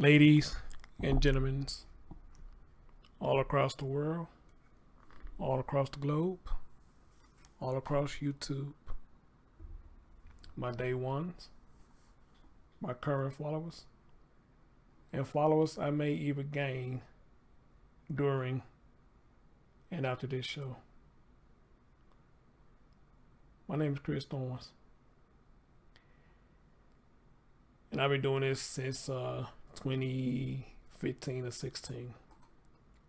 Ladies and gentlemen, all across the world, all across the globe, all across YouTube, my day ones, my current followers, and followers I may even gain during and after this show. My name is Chris Thorns, and I've been doing this since 2015 or 16.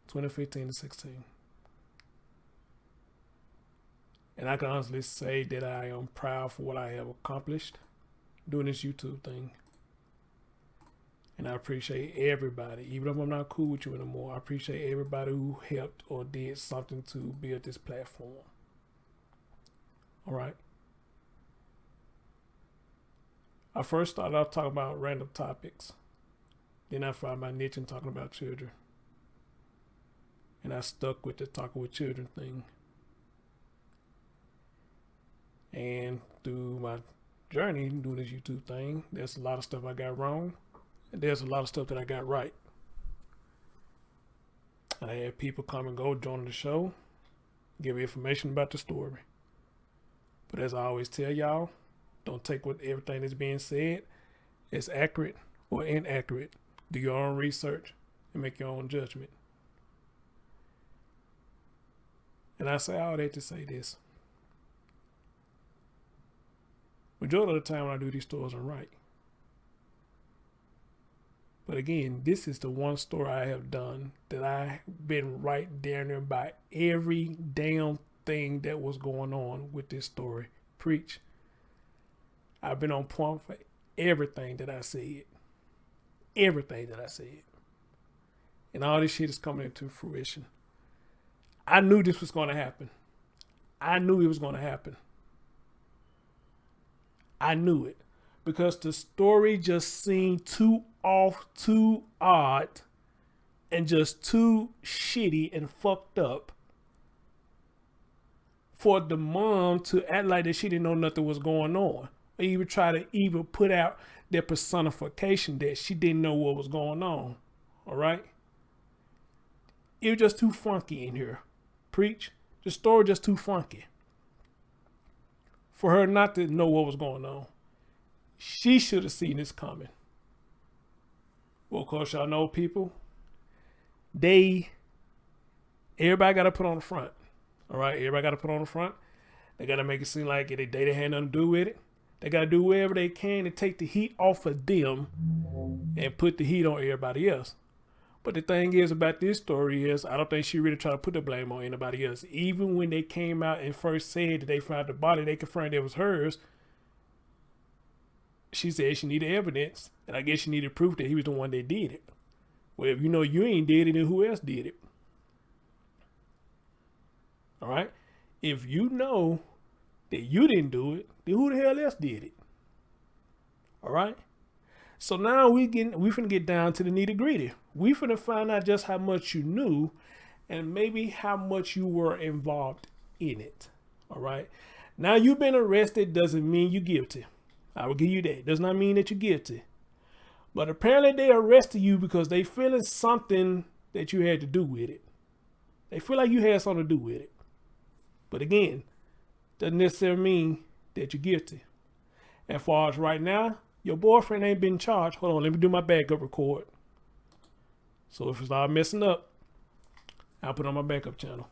2015 to 16. And I can honestly say that I am proud for what I have accomplished doing this YouTube thing. And I appreciate everybody, even if I'm not cool with you anymore, I appreciate everybody who helped or did something to build this platform. All right. I first started out talking about random topics. Then I found my niche in talking about children. And I stuck with the talking with children thing. And through my journey doing this YouTube thing, there's a lot of stuff I got wrong. And there's a lot of stuff that I got right. I had people come and go, join the show, give me information about the story. But as I always tell y'all, don't take what everything that's being said is accurate or inaccurate. Do your own research and make your own judgment. And I say all that to say this. Majority of the time when I do these stories, I'm right. But again, this is the one story I have done that I've been right down there by every damn thing that was going on with this story. Preach. I've been on point for everything that I said. Everything that I said. And all this shit is coming into fruition. I knew this was going to happen. I knew it was going to happen. I knew it. Because the story just seemed too off, too odd, and just too shitty and fucked up for the mom to act like that she didn't know nothing was going on. Or even try to even put out their personification that she didn't know what was going on. All right? It was just too funky in here. Preach. The story just too funky for her not to know what was going on. She should have seen this coming. Well, of course, y'all know people. Everybody got to put on the front. All right? Everybody got to put on the front. They got to make it seem like they had nothing to do with it. They got to do whatever they can to take the heat off of them and put the heat on everybody else. But the thing is about this story is I don't think she really tried to put the blame on anybody else. Even when they came out and first said that they found the body, they confirmed it was hers. She said she needed evidence, and I guess she needed proof that he was the one that did it. Well, if you know you ain't did it, then who else did it? All right? If you know that you didn't do it, then who the hell else did it? All right? So now we finna get down to the nitty gritty. We finna find out just how much you knew and maybe how much you were involved in it. All right? Now you've been arrested doesn't mean you're guilty. I will give you that. Does not mean that you're guilty. But apparently they arrested you because they feeling something that you had to do with it. They feel like you had something to do with it. But again, doesn't necessarily mean that you're guilty. As far as right now, your boyfriend ain't been charged. Hold on, let me do my backup record. So if it start messing up, I'll put it on my backup channel.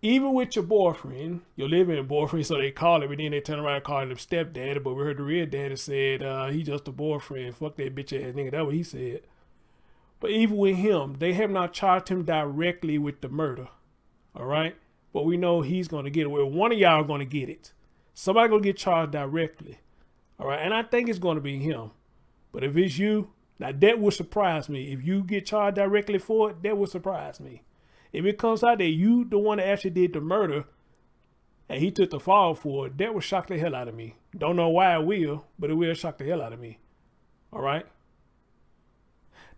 Even with your boyfriend, your living boyfriend, so they call him, and then they turn around and call him stepdaddy, but we heard the real daddy said he just a boyfriend. Fuck that bitch ass nigga. That's what he said. But even with him, they have not charged him directly with the murder. All right? But we know he's going to get it. Well, one of y'all are going to get it. Somebody going to get charged directly. All right? And I think it's going to be him. But if it's you, now that would surprise me. If you get charged directly for it, that would surprise me. If it comes out that you the one that actually did the murder and he took the fall for it, that would shock the hell out of me. Don't know why it will, but it will shock the hell out of me. All right?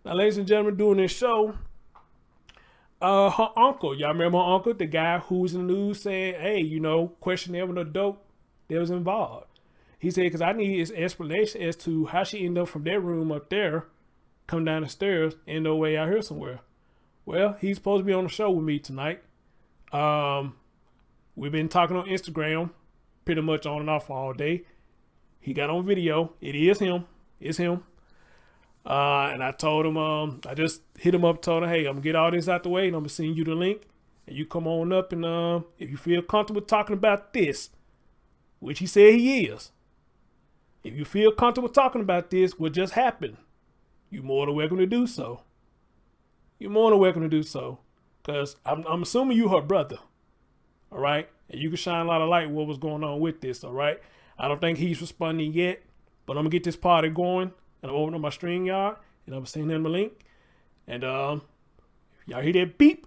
Now, ladies and gentlemen, doing this show, her uncle, y'all remember her uncle, the guy who was in the news saying, hey, question every adult that was involved. He said, because I need his explanation as to how she ended up from that room up there come down the stairs, ain't no way out here somewhere. Well, he's supposed to be on the show with me tonight. We've been talking on Instagram pretty much on and off all day. He got on video. It is him. It's him. And I told him, I just hit him up, told him, hey, I'm gonna get all this out the way and I'm gonna send you the link. And you come on up and if you feel comfortable talking about this, which he said he is, if you feel comfortable talking about this, what just happened, you're more than welcome to do so. You're more than welcome to do so. Because I'm assuming you her brother. All right? And you can shine a lot of light what was going on with this. All right? I don't think he's responding yet. But I'm going to get this party going. And I'm opening up my StreamYard. And I'm going to send him the link. And if y'all hear that beep,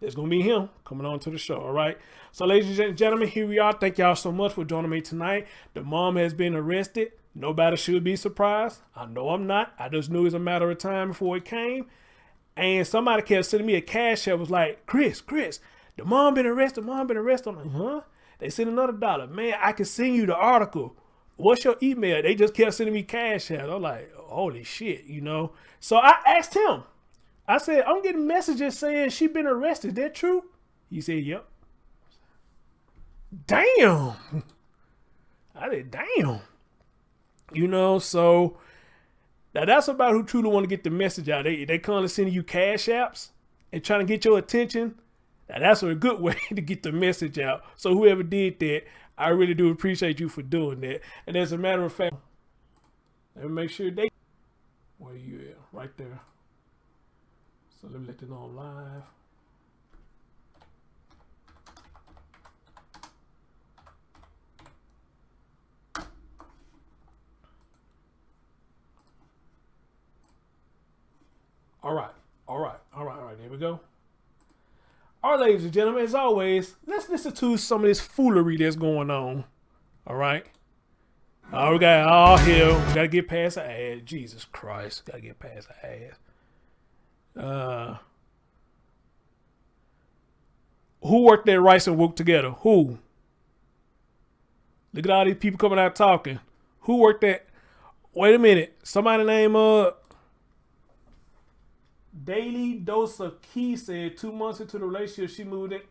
it's going to be him coming on to the show. All right? So ladies and gentlemen, here we are. Thank y'all so much for joining me tonight. The mom has been arrested. Nobody should be surprised. I know I'm not. I just knew it was a matter of time before it came. And somebody kept sending me a cash app. Was like, Chris, the mom been arrested. I'm like, huh? They sent another $1. Man, I can send you the article. What's your email? They just kept sending me cash apps. I'm like, holy shit, you know? So I asked him. I said, I'm getting messages saying she been arrested. Is that true? He said, yep. Damn. I said, damn. You know, so now that's about who truly want to get the message out. They kind of sending you cash apps and trying to get your attention. Now that's a good way to get the message out. So whoever did that, I really do appreciate you for doing that. And as a matter of fact, let me make sure they, where you at? Right there. So let me let them know I'm live. All right. There we go. All right, ladies and gentlemen, as always, let's listen to some of this foolery that's going on. All right. We got all here. We got to get past the ad. Jesus Christ. Got to get past the ad. Who worked at Rice and Woke together? Who? Look at all these people coming out talking. Who worked at? Wait a minute. Somebody named Daily Dose of Key said 2 months into the relationship, she moved it.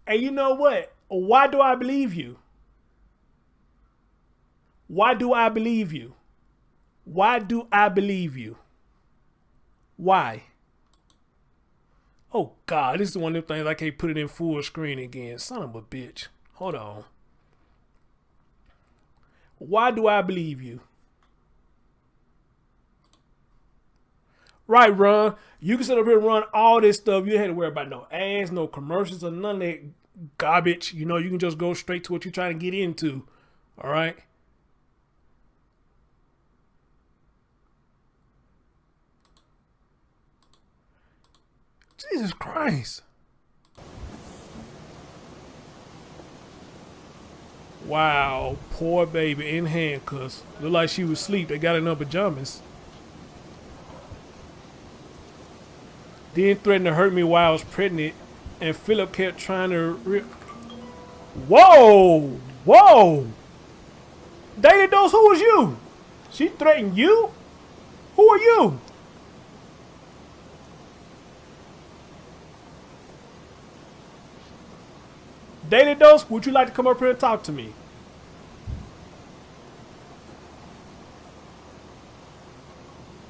And you know what? Why do I believe you? Why do I believe you? Why do I believe you? Why? Oh, God, this is one of them things I can't put it in full screen again. Son of a bitch. Hold on. Why do I believe you? Right, Ron. You can sit up here and run all this stuff. You ain't had to worry about no ads, no commercials, or none of that garbage. You know, you can just go straight to what you're trying to get into. All right? Jesus Christ. Wow, poor baby in handcuffs. Looked like she was asleep. They got in her pajamas. Then threatened to hurt me while I was pregnant. And Phillip kept trying to... Whoa! Whoa! Daily Dose, who was you? She threatened you? Who are you? Daily Dose, would you like to come up here and talk to me?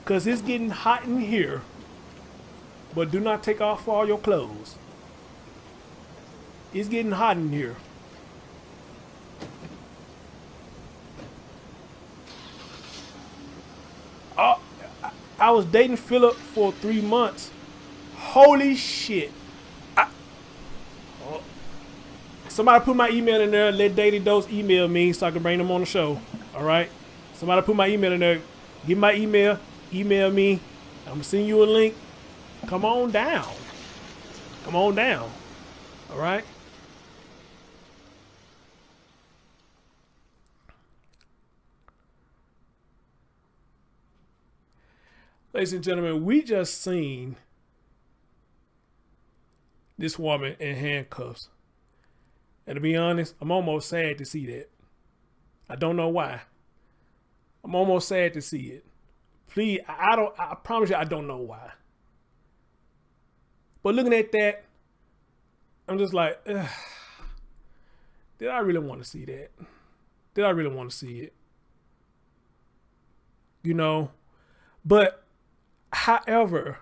Because it's getting hot in here. But do not take off all your clothes. It's getting hot in here. I was dating Phillip for 3 months. Holy shit. Somebody put my email in there. Let Daily Dose email me so I can bring them on the show. All right? Somebody put my email in there. Give my email. Email me. I'm going to send you a link. Come on down. Come on down. All right? Ladies and gentlemen, we just seen this woman in handcuffs. And to be honest, I'm almost sad to see that. I don't know why. I'm almost sad to see it. Please, I promise you I don't know why. But looking at that, I'm just like, ugh, did I really want to see that? Did I really want to see it? You know? But however,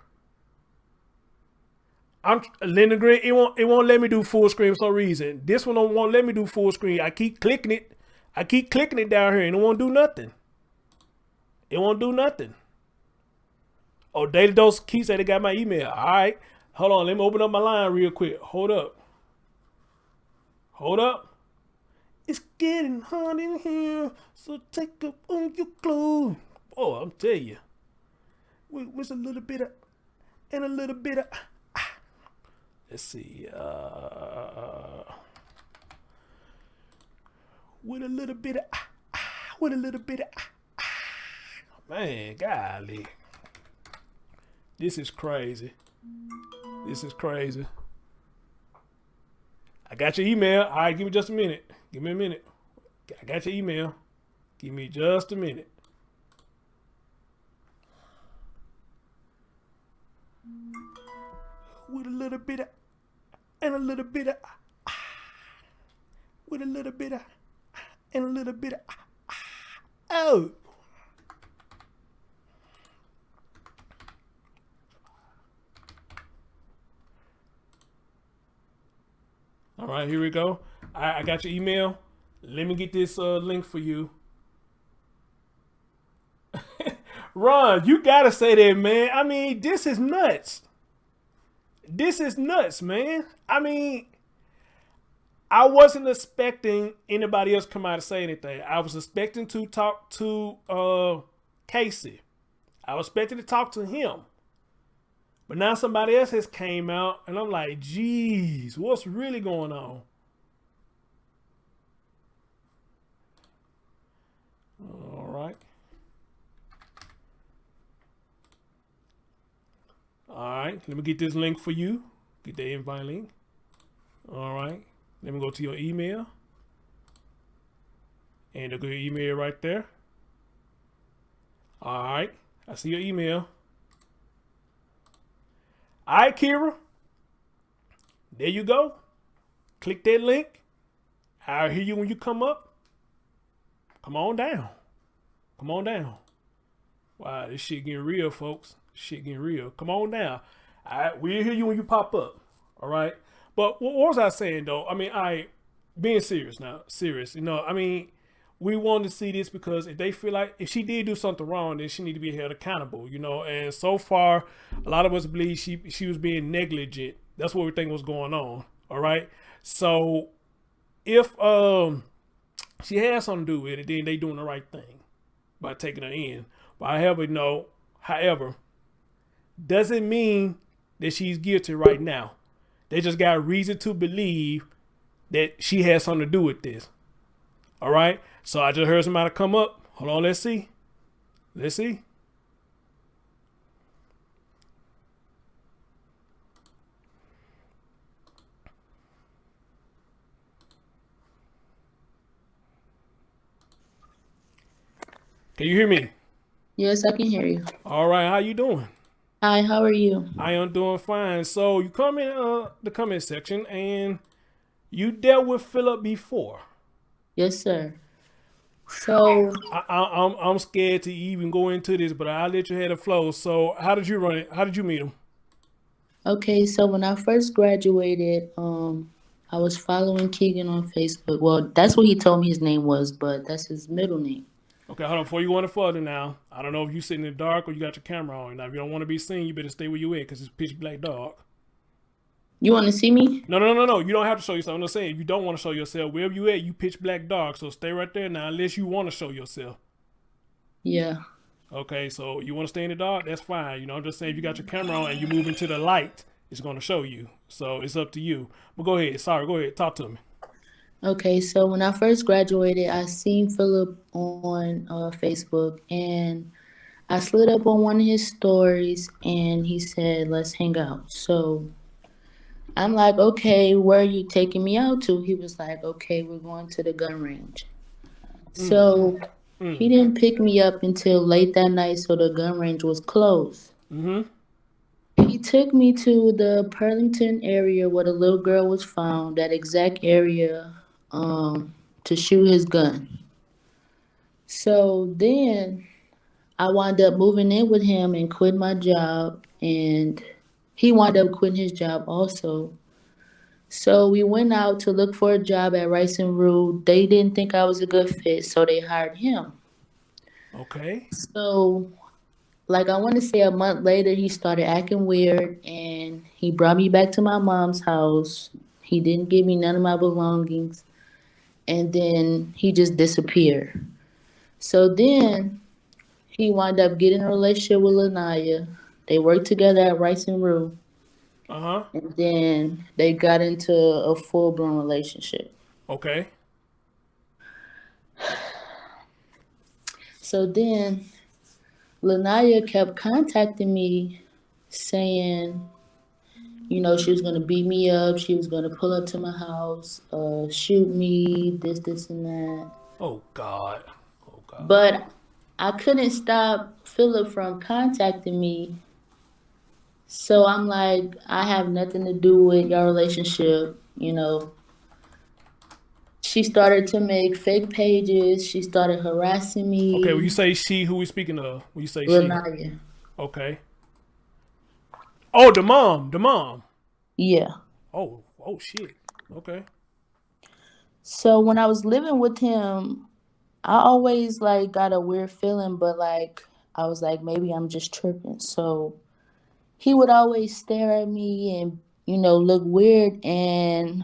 I'm Lindgren, it won't let me do full screen for some reason. This one won't let me do full screen. I keep clicking it. Down here and it won't do nothing. It won't do nothing. Oh, Daily Dose Keith said they got my email. All right. Hold on. Let me open up my line real quick. Hold up. It's getting hot in here, so take up on your clothes. Oh, I'm telling you. With a little bit of, and a little bit of, let's see. With a little bit of, man, golly. This is crazy. I got your email. All right, give me just a minute. Give me a minute. I got your email. Give me just a minute. With a little bit of, and a little bit of, with a little bit of, and a little bit of, oh. All right, here we go. I got your email. Let me get this link for you. Ron, you gotta say that, man. I mean, this is nuts. Man. I mean, I wasn't expecting anybody else come out and say anything. I was expecting to talk to Casey. I was expecting to talk to him. But now somebody else has came out, and I'm like, geez, what's really going on? All right. All right, let me get this link for you. Get the invite link. All right, let me go to your email. And look at your email right there. All right, I see your email. All right, Kira. There you go. Click that link. I'll hear you when you come up. Come on down. Wow, this shit getting real, folks. Come on down. All right, we'll hear you when you pop up. All right. But what was I saying, though? I mean, being serious now. Serious. You know, I mean, we want to see this because if they feel like if she did do something wrong, then she need to be held accountable, you know. And so far, a lot of us believe she was being negligent. That's what we think was going on. All right. So if she has something to do with it, then they doing the right thing by taking her in. But however, doesn't mean that she's guilty right now. They just got reason to believe that she has something to do with this. All right. So I just heard somebody come up. Hold on. Let's see. Can you hear me? Yes, I can hear you. All right. How you doing? Hi, how are you? I am doing fine. So you come in the comment section and you dealt with Phillip before. Yes, sir. So I'm scared to even go into this, but I'll let you have the flow. So how did you run it? How did you meet him? okay, so when I first graduated, I was following Keegan on Facebook. Well, that's what he told me his name was, but that's his middle name. Okay, hold on. Before you go any further now, I don't know if you sitting in the dark or you got your camera on. Now, if you don't want to be seen, you better stay where you at because it's pitch black dark. You want to see me? No. You don't have to show yourself. I'm not saying if you don't want to show yourself, wherever you at, you pitch black dark. So stay right there now unless you want to show yourself. Yeah. Okay, so you want to stay in the dark? That's fine. You know, I'm just saying if you got your camera on and you move into the light, it's going to show you. So it's up to you. But go ahead. Sorry, go ahead. Talk to me. Okay, so when I first graduated, I seen Phillip on Facebook, and I slid up on one of his stories, and he said, "Let's hang out." So I'm like, okay, where are you taking me out to? He was like, okay, we're going to the gun range. So he didn't pick me up until late that night, so the gun range was closed. Mm-hmm. He took me to the Burlington area where the little girl was found, that exact area, to shoot his gun. So then I wound up moving in with him and quit my job, and he wound up quitting his job also. So we went out to look for a job at Rice and Rule. They didn't think I was a good fit, so they hired him. Okay. So, like, I want to say a month later, he started acting weird and he brought me back to my mom's house. He didn't give me none of my belongings, and then he just disappeared. So then he wound up getting a relationship with Lanaya. They worked together at Rice and Rue, Uh-huh. and then they got into a full blown relationship. Okay. So then Lanaya kept contacting me saying, she was gonna beat me up, she was gonna pull up to my house, shoot me, this, and that. Oh God. Oh God. But I couldn't stop Phillip from contacting me. So I'm like, I have nothing to do with your relationship. She started to make fake pages. She started harassing Okay, when you me. say she, who we speaking of? When you say she. Lanaya. Okay. Oh, the mom. The mom. Yeah. Oh shit. Okay. So when I was living with him, I always like got a weird feeling, but like I was like, maybe I'm just tripping. So he would always stare at me and look weird. And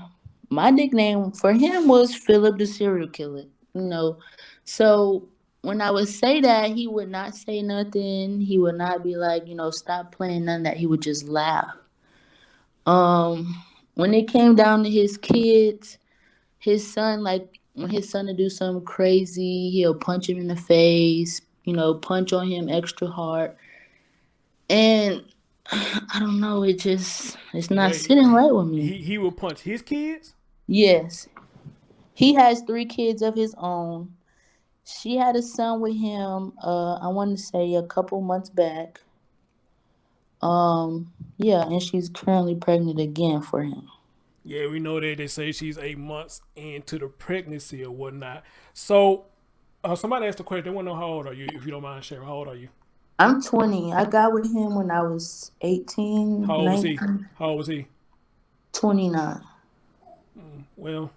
my nickname for him was Philip the serial killer. You know, so when I would say that, he would not say nothing. He would not be like, stop playing none of that. He would just laugh. When it came down to his kids, his son, like when his son to do something crazy, he'll punch him in the face, punch on him extra hard. And I don't know, it's not Wait. sitting right with me. He will punch his kids. Yes. He has 3 kids of his own. She had a son with him, I want to say a couple months back. Yeah, and she's currently pregnant again for him. Yeah, we know that they say she's 8 months into the pregnancy or whatnot. So, somebody asked a question. They want to know how old are you, if you don't mind sharing. How old are you? I'm 20. I got with him when I was 18, How old was he? 19, How old was he? 29. Well,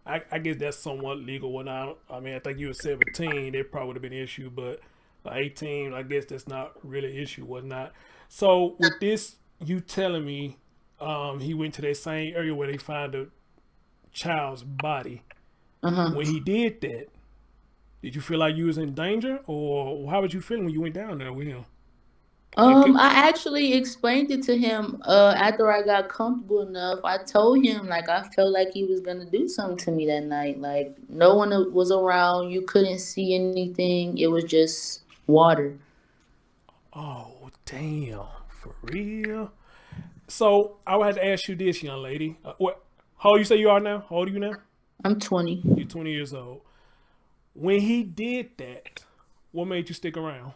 I guess that's somewhat legal. When I mean, I think you were 17. It probably would have been an issue, but 18, I guess that's not really an issue, whatnot. So with this, you telling me, he went to that same area where they found the child's body. Uh-huh. When he did that, did you feel like you was in danger, or how was you feeling when you went down there with him? Like, I actually explained it to him after I got comfortable enough. I told him like I felt like he was gonna do something to me that night. Like no one was around, you couldn't see anything. It was just water. oh damn, for real. So I would have to ask you this, young lady. What? How old you say you are now? How old are you now? I'm 20. You're 20 years old. When he did that, what made you stick around?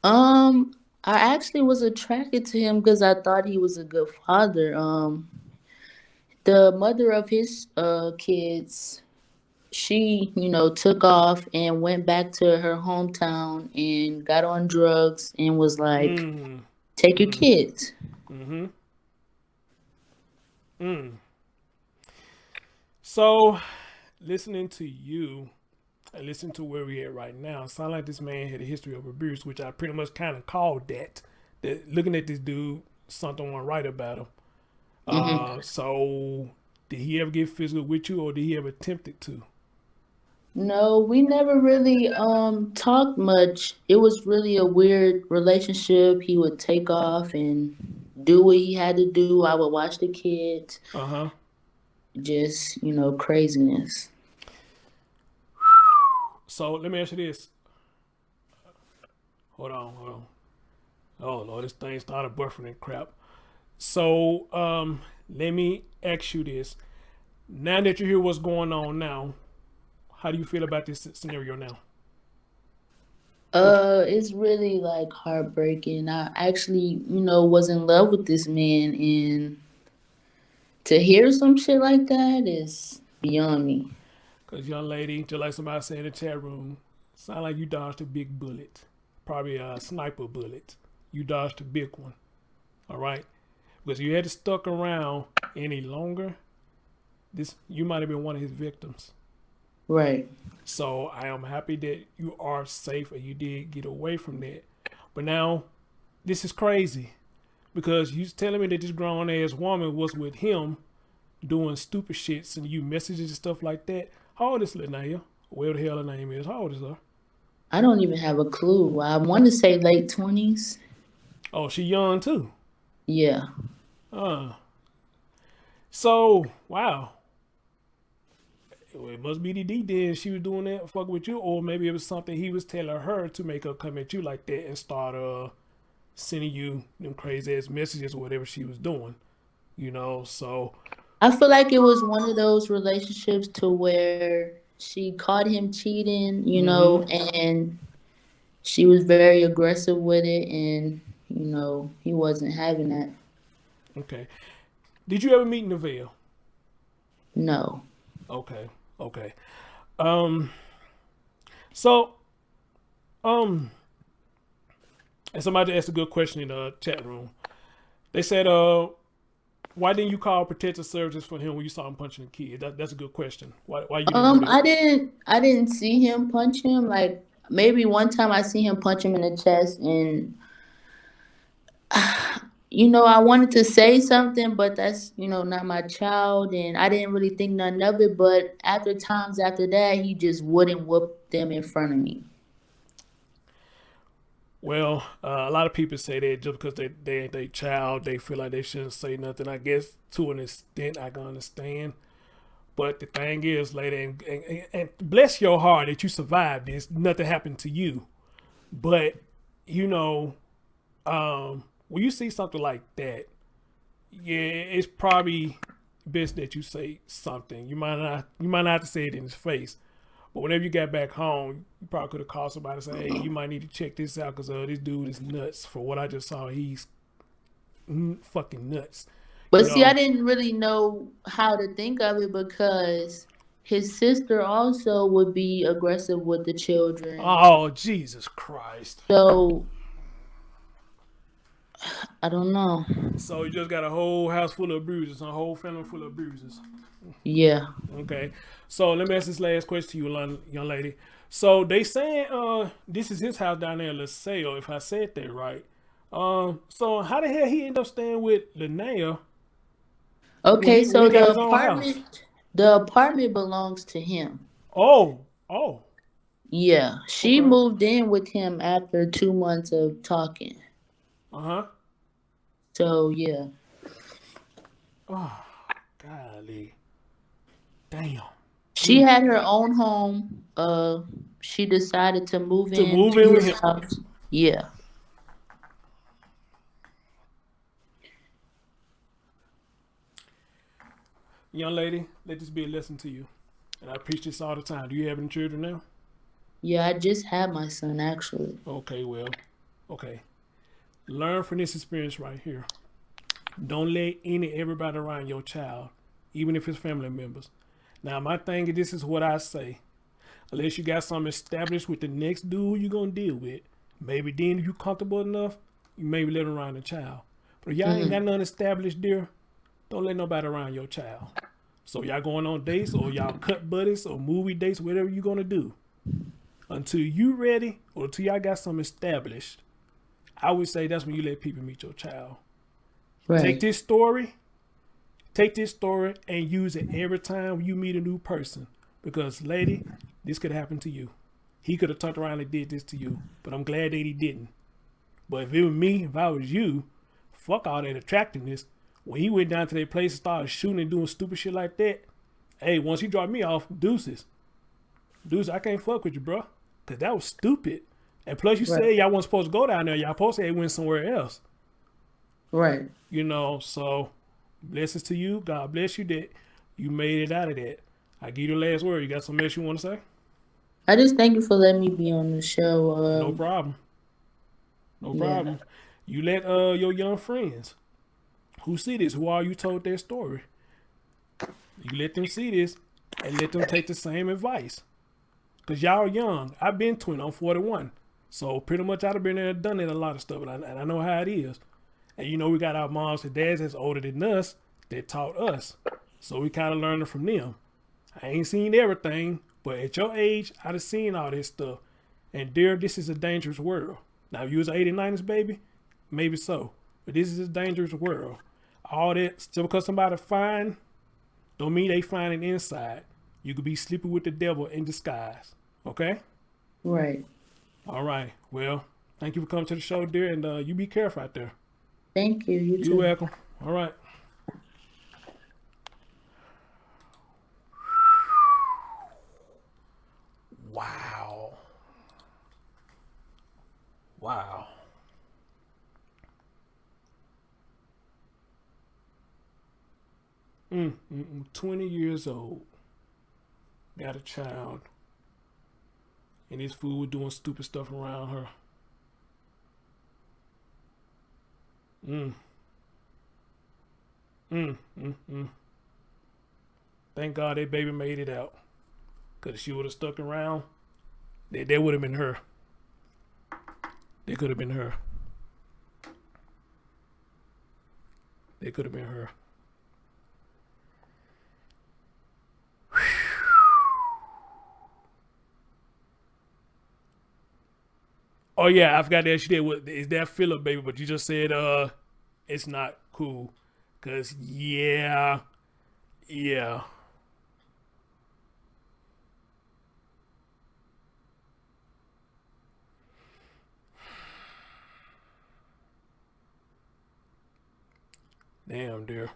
I actually was attracted to him because I thought he was a good father. The mother of his kids, she, took off and went back to her hometown and got on drugs and was like, Mm, take your mm, kids. mm-hmm, mm. So, listening to you and listening to where we're at right now, it sounds like this man had a history of abuse, which I pretty much kind of called that. That looking at this dude, something went right about him. Hmm. So did he ever get physical with you, or did he ever attempted to? No, we never really talked much. It was really a weird relationship. He would take off and do what he had to do. I would watch the kids. Uh huh. Just, craziness. So let me ask you this. Hold on. Oh Lord, this thing started buffering and crap. So let me ask you this. Now that you hear what's going on now, how do you feel about this scenario now? What It's really like heartbreaking. I actually, was in love with this man, and to hear some shit like that is beyond me. Because young lady, just like somebody said in the chat room, sound like you dodged a big bullet. Probably a sniper bullet. You dodged a big one. All right? Because you had stuck around any longer, this you might have been one of his victims. Right. So I am happy that you are safe and you did get away from that. But now this is crazy because you telling me that this grown ass woman was with him doing stupid shit, sending you messages and stuff like that. How old is Lanaya? Whatever the hell her name is. How old is her? I don't even have a clue. I want to say late 20s. Oh, she young too. Yeah. Uh. So wow. Well, it must be the D then she was doing that fuck with you, or maybe it was something he was telling her to make her come at you like that and start sending you them crazy ass messages or whatever she was doing. So I feel like it was one of those relationships to where she caught him cheating, mm-hmm. and she was very aggressive with it, and he wasn't having that. Okay. Did you ever meet Nevaeh? No. Okay. Okay. Um so um and somebody asked a good question in the chat room. They said, why didn't you call protective services for him when you saw him punching a kid? That's a good question. Why you didn't do that? I didn't see him punch him. Like maybe one time I see him punch him in the chest, and I wanted to say something, but that's not my child, and I didn't really think nothing of it. But after times after that, he just wouldn't whoop them in front of me. Well, a lot of people say that just because they ain't their child, they feel like they shouldn't say nothing. I guess to an extent, I can understand. But the thing is, lady, and bless your heart that you survived this. Nothing happened to you. But you know, when you see something like that, yeah, it's probably best that you say something. You might not have to say it in his face, but whenever you got back home, you probably could have called somebody and say, "Hey, you might need to check this out because this dude is nuts. For what I just saw, he's fucking nuts." You But see, I know? didn't really know how to think of it because his sister also would be aggressive with the children. Oh Jesus Christ! So I don't know. So you just got a whole house full of bruises, a whole family full of bruises. Yeah. Okay. So let me ask this last question to you, young lady. So they saying this is his house down there in LaSalle, if I said that right. So how the hell he end up staying with Lanaya when Okay, he so got the his own house? apartment belongs to him. Oh, Yeah. She okay. moved in with him after 2 months of talking. Uh-huh. So yeah. Oh, golly. Damn. She Mm. had her own home. She decided to move To in move to in with his him. house. Yeah. Young lady, let this be a lesson to you. And I preach this all the time. Do you have any children now? Yeah, I just had my son actually. Okay, well, okay. Learn from this experience right here. Don't let everybody around your child, even if it's family members. Now, my thing is, this is what I say. Unless you got something established with the next dude you're gonna deal with, maybe then if you comfortable enough, you maybe let him around the child. But if y'all ain't got Mm, nothing established there, don't let nobody around your child. So y'all going on dates or y'all cut buddies or movie dates, whatever you're gonna do. Until you ready or until y'all got something established, I would say that's when you let people meet your child. Take right. this story, take this story and use it every time you meet a new person. Because, lady, this could happen to you. He could have turned around and did this to you. But I'm glad that he didn't. But if it was me, if I was you, fuck all that attractiveness. When he went down to their place and started shooting and doing stupid shit like that, hey, once he dropped me off, deuces. Deuces, I can't fuck with you, bro. Because that was stupid. And plus, you Right. said y'all wasn't supposed to go down there. Y'all supposed to have went somewhere else. Right. You know, so blessings to you. God bless you that you made it out of that. I give you the last word. You got something else you want to say? I just thank you for letting me be on the show. No problem. No Yeah. problem. You let your young friends who see this, who all you told their story, you let them see this and let them take the same advice. Cause y'all young. I've been 20. I'm 41. So pretty much I've been there and done it a lot of stuff, and I know how it is. And you know we got our moms and dads that's older than us that taught us. So we kind of learning from them. I ain't seen everything, but at your age, I'd have seen all this stuff. And dear, this is a dangerous world. Now, if you was 80s, 90s, baby, maybe so. But this is a dangerous world. All that, still because somebody fine, don't mean they fine it inside. You could be sleeping with the devil in disguise. Okay? Right. All right. Well, thank you for coming to the show, dear, and you be careful out there. Thank you. You You're too. welcome. All right. Wow. Wow. 20 years old. Got a child. And this fool was doing stupid stuff around her. Mm. Mm. Mm. Mm. Thank God that baby made it out. Because if she would have stuck around, that would have been her. That could have been her. That could have been her. Oh yeah, I forgot to ask you that. What is that Phillip baby? But you just said it's not cool. Cause yeah. Damn, dear.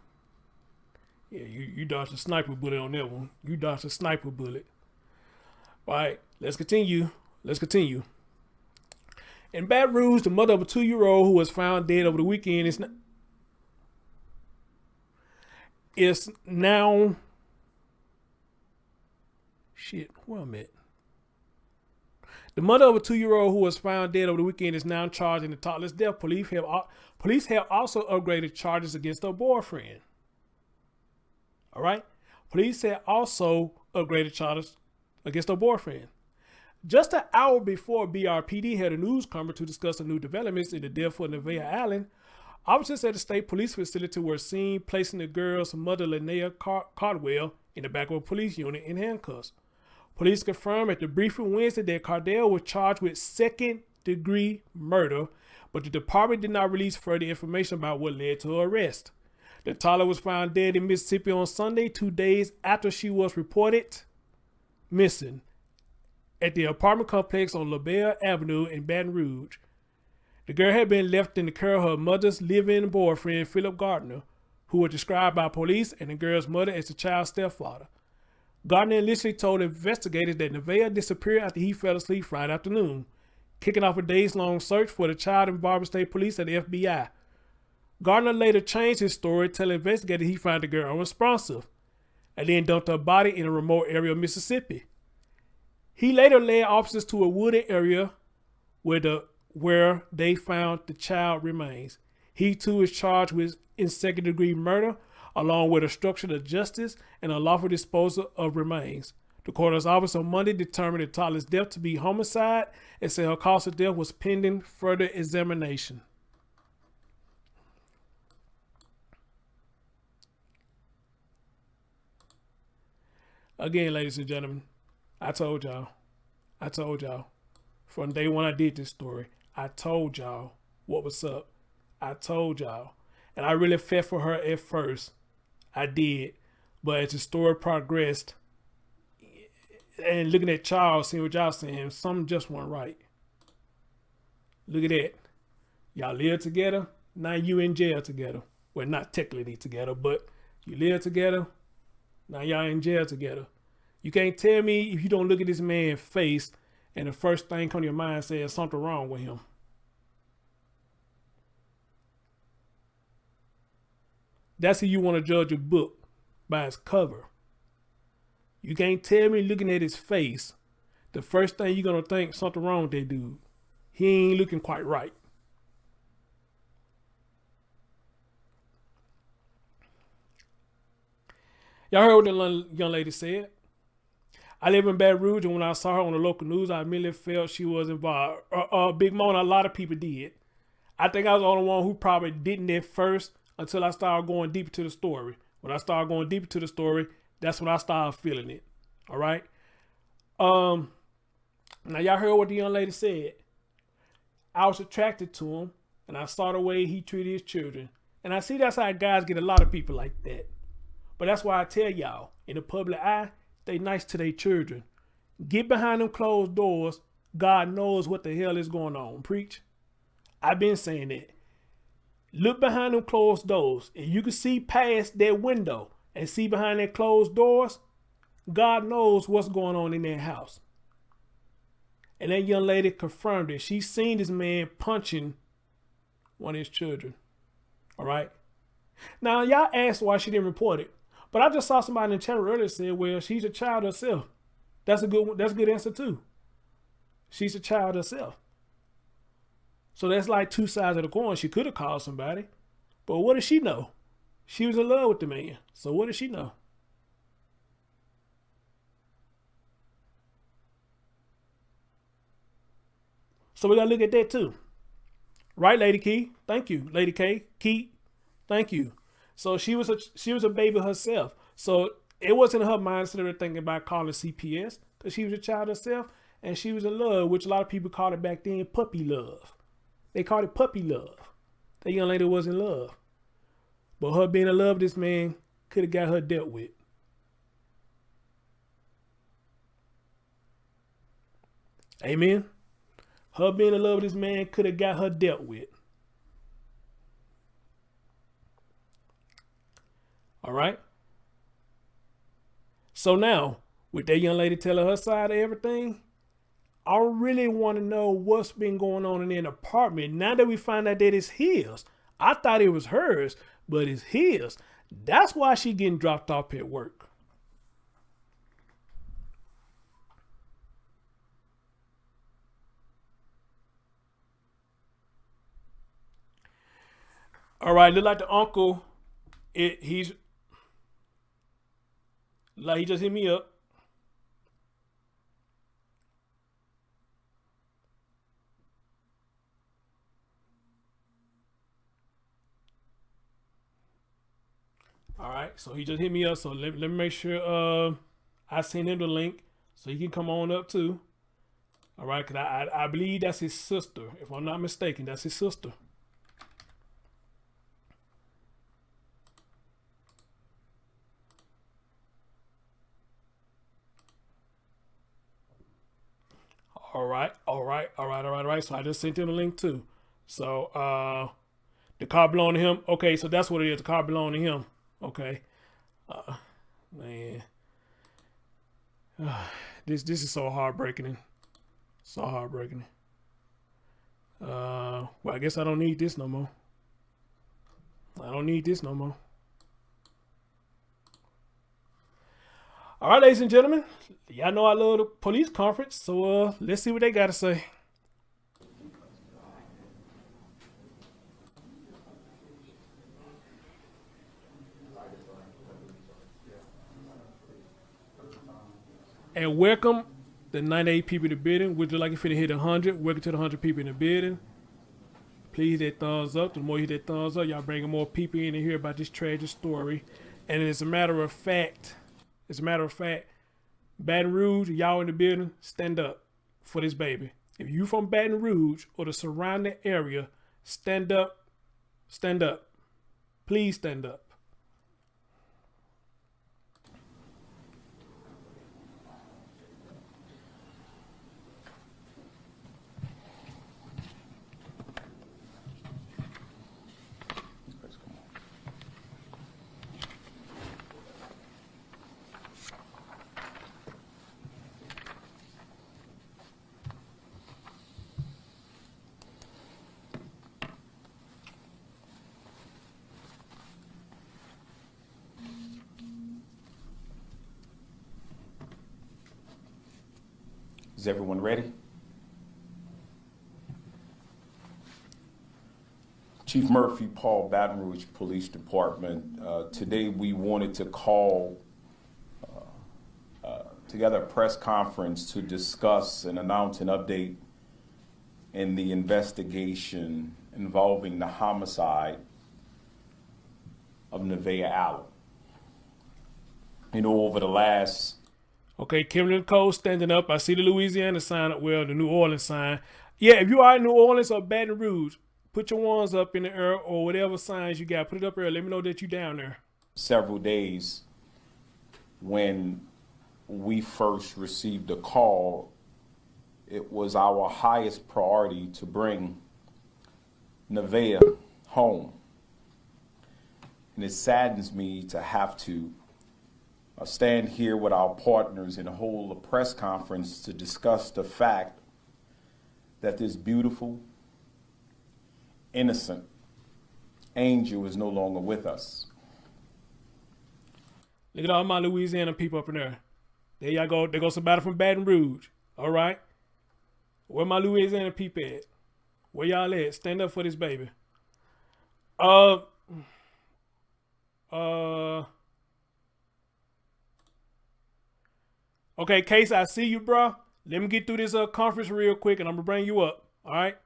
Yeah, you dodged a sniper bullet on that one. You dodged a sniper bullet. All right, let's continue. Let's continue. In Baton Rouge, the mother of a 2-year-old who was found dead over the weekend is now shit. Where I'm at? The mother of a 2-year-old who was found dead over the weekend is now charged in the toddler's death. Police have also upgraded charges against her boyfriend. All right, police have also upgraded charges against her boyfriend. Just an hour before BRPD had a news conference to discuss the new developments in the death of Nevaeh Allen, officers at the state police facility were seen placing the girl's mother, Lanaya Cardwell, in the back of a police unit in handcuffs. Police confirmed at the briefing Wednesday that Cardwell was charged with second-degree murder, but the department did not release further information about what led to her arrest. The toddler was found dead in Mississippi on Sunday, 2 days after she was reported missing at the apartment complex on LaBelle Avenue in Baton Rouge. The girl had been left in the care of her mother's live-in boyfriend, Phillip Gardner, who was described by police and the girl's mother as the child's stepfather. Gardner initially told investigators that Nevaeh disappeared after he fell asleep Friday afternoon, kicking off a days-long search for the child involving state police and the FBI. Gardner later changed his story, telling investigators he found the girl unresponsive and then dumped her body in a remote area of Mississippi. He later led officers to a wooded area where they found the child remains. He too is charged with second-degree murder, along with obstruction of justice and unlawful disposal of remains. The coroner's office on Monday determined the toddler's death to be homicide and said her cause of death was pending further examination. Again, ladies and gentlemen, I told y'all from day one I did this story. I told y'all what was up. I told y'all. And I really felt for her at first. I did. But as the story progressed, and looking at Charles, seeing what y'all saying, something just wasn't right. Look at that. Y'all live together. Now you in jail together. Well, not technically together, but you live together. Now y'all in jail together. You can't tell me if you don't look at this man's face and the first thing come to your mind says something wrong with him. That's how you want to judge a book, by its cover. You can't tell me looking at his face, the first thing you're going to think something wrong with that dude. He ain't looking quite right. Y'all heard what the young lady said? I live in Baton Rouge, and when I saw her on the local news, I immediately felt she was involved. Big Mona, a lot of people did. I think I was the only one who probably didn't at first until I started going deeper to the story. When I started going deeper to the story, that's when I started feeling it. All right. Now y'all heard what the young lady said. I was attracted to him, and I saw the way he treated his children. And I see that's how guys get a lot of people like that. But that's why I tell y'all, in the public eye, stay nice to their children. Get behind them closed doors. God knows what the hell is going on. Preach. I've been saying that. Look behind them closed doors, and you can see past that window and see behind that closed doors. God knows what's going on in that house. And that young lady confirmed it. She seen this man punching one of his children. All right. Now, y'all asked why she didn't report it. But I just saw somebody in the channel earlier say, well, she's a child herself. That's a good answer too. She's a child herself. So that's like two sides of the coin. She could have called somebody. But what does she know? She was in love with the man. So what does she know? So we got to look at that too. Right, Lady Key? Thank you. Lady K. Key? Thank you. So she was a baby herself. So it wasn't in her mind instead of thinking about calling CPS, because she was a child herself and she was in love, which a lot of people called it back then puppy love. They called it puppy love. That young lady was in love. But her being in love with this man could have got her dealt with. Amen. Her being in love with this man could have got her dealt with. All right. So now, with that young lady telling her side of everything, I really want to know what's been going on in an apartment. Now that we find out that it's his. I thought it was hers, but it's his. That's why she getting dropped off at work. All right, look like the uncle. He's like he just hit me up. All right, so he just hit me up. So let me make sure I send him the link so he can come on up too. All right, because I believe that's his sister. If I'm not mistaken, that's his sister. All right. So I just sent him the link too. So the car belonged to him. Okay, so that's what it is. The car belonged to him. Okay. Man. This is so heartbreaking. So heartbreaking. Well, I guess I don't need this no more. I don't need this no more. All right, ladies and gentlemen, y'all know I love the police conference, so let's see what they got to say. And welcome the 98 people in the building. Would you like if it hit 100? Welcome to the 100 people in the building. Please hit that thumbs up. The more you hit that thumbs up, y'all bringing more people in to hear about this tragic story. And as a matter of fact, Baton Rouge, y'all in the building, stand up for this baby. If you from Baton Rouge or the surrounding area, stand up. Stand up. Please stand up. Is everyone ready? Chief Murphy, Paul, Baton Rouge Police Department. Today we wanted to call together a press conference to discuss and announce an update in the investigation involving the homicide of Nevaeh Allen. You know, over the last... Okay, Kimberly Cole standing up. I see the Louisiana sign up, well, the New Orleans sign. Yeah, if you are in New Orleans or Baton Rouge, put your ones up in the air or whatever signs you got. Put it up there. Let me know that you down there. Several days when we first received a call, it was our highest priority to bring Nevaeh home. And it saddens me to have to stand here with our partners and hold a press conference to discuss the fact that this beautiful, innocent angel is no longer with us. Look at all my Louisiana people up in there. There y'all go. There goes somebody from Baton Rouge. All right. Where my Louisiana people at? Where y'all at? Stand up for this baby. Okay, Case, I see you, bro. Let me get through this conference real quick, and I'm gonna bring you up. All right.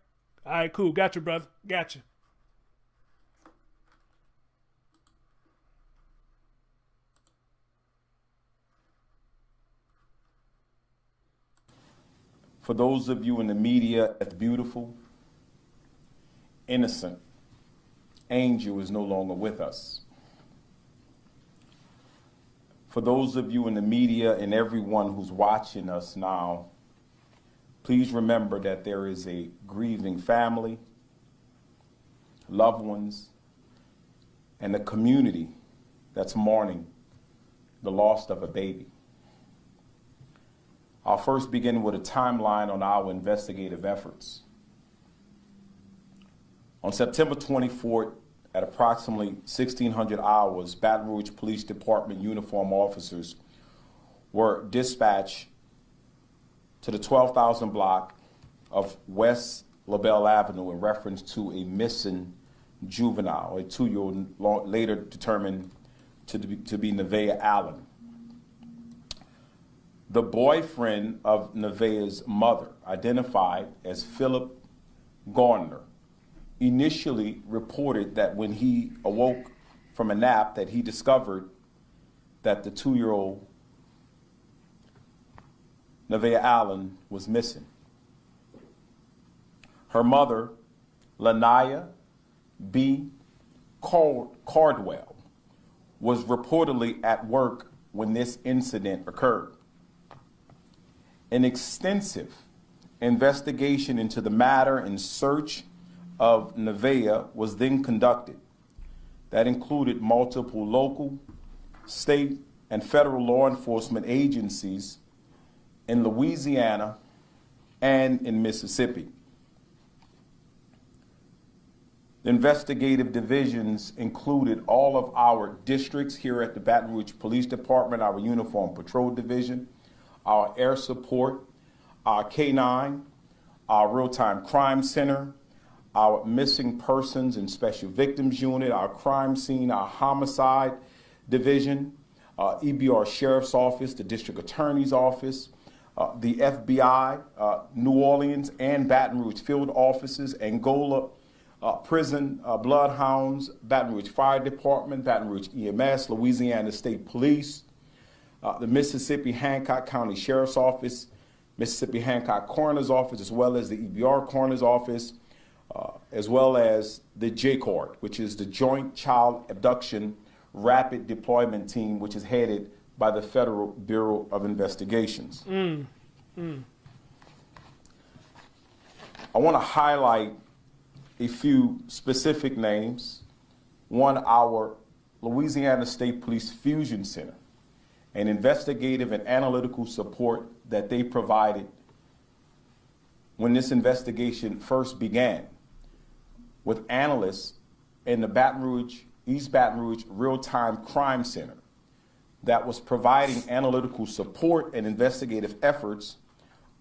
All right, cool. Got you, brother. Got you. For those of you in the media, that beautiful, innocent angel is no longer with us. For those of you in the media and everyone who's watching us now, please remember that there is a grieving family, loved ones, and a community that's mourning the loss of a baby. I'll first begin with a timeline on our investigative efforts. On September 24th, at approximately 1600 hours, Baton Rouge Police Department uniform officers were dispatched to the 12,000 block of West LaBelle Avenue in reference to a missing juvenile, a 2-year-old later determined to be Nevaeh Allen. The boyfriend of Nevaeh's mother, identified as Phillip Gardner, initially reported that when he awoke from a nap that he discovered that the 2-year-old Nevaeh Allen was missing. Her mother, Lanaya Cardwell, was reportedly at work when this incident occurred. An extensive investigation into the matter in search of Nevaeh was then conducted. That included multiple local, state, and federal law enforcement agencies in Louisiana and in Mississippi. The investigative divisions included all of our districts here at the Baton Rouge Police Department, our Uniform Patrol Division, our Air Support, our K-9, our Real-Time Crime Center, our Missing Persons and Special Victims Unit, our Crime Scene, our Homicide Division, EBR Sheriff's Office, the District Attorney's Office, the FBI, New Orleans and Baton Rouge Field Offices, Angola Prison, Bloodhounds, Baton Rouge Fire Department, Baton Rouge EMS, Louisiana State Police, the Mississippi Hancock County Sheriff's Office, Mississippi Hancock Coroner's Office, as well as the EBR Coroner's Office, as well as the JCORD, which is the Joint Child Abduction Rapid Deployment Team, which is headed by the Federal Bureau of Investigations. I want to highlight a few specific names. One, our Louisiana State Police Fusion Center, an investigative and analytical support that they provided when this investigation first began, with analysts in the East Baton Rouge Real-Time Crime Center that was providing analytical support and investigative efforts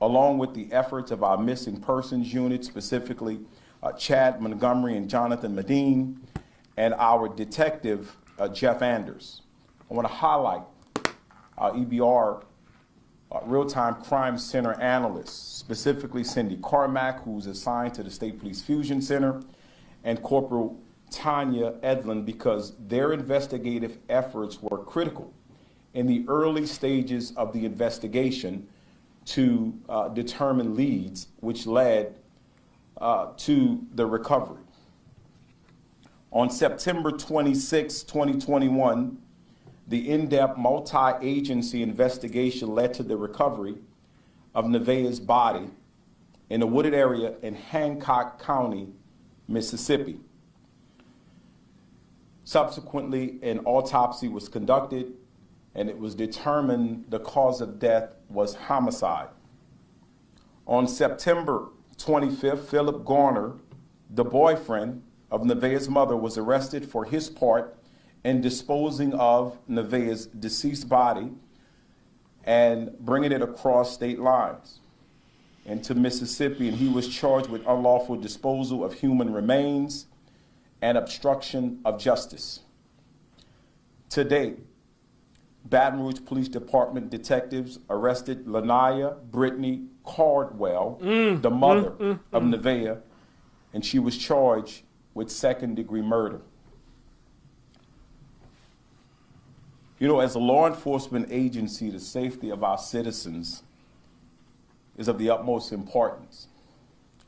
along with the efforts of our missing persons unit, specifically Chad Montgomery and Jonathan Medine, and our detective, Jeff Anders. I want to highlight our EBR real-time crime center analysts, specifically Cindy Carmack, who's assigned to the State Police Fusion Center, and Corporal Tanya Edlin, because their investigative efforts were critical in the early stages of the investigation to determine leads, which led to the recovery. On September 26, 2021, the in-depth multi-agency investigation led to the recovery of Nevaeh's body in a wooded area in Hancock County, Mississippi. Subsequently, an autopsy was conducted, and it was determined the cause of death was homicide. On September 25th, Phillip Gardner, the boyfriend of Nevaeh's mother, was arrested for his part in disposing of Nevaeh's deceased body and bringing it across state lines into Mississippi, and he was charged with unlawful disposal of human remains and obstruction of justice. To date, Baton Rouge Police Department detectives arrested Lanaya Cardwell, the mother of Nevaeh, and she was charged with second-degree murder. You know, as a law enforcement agency, the safety of our citizens is of the utmost importance.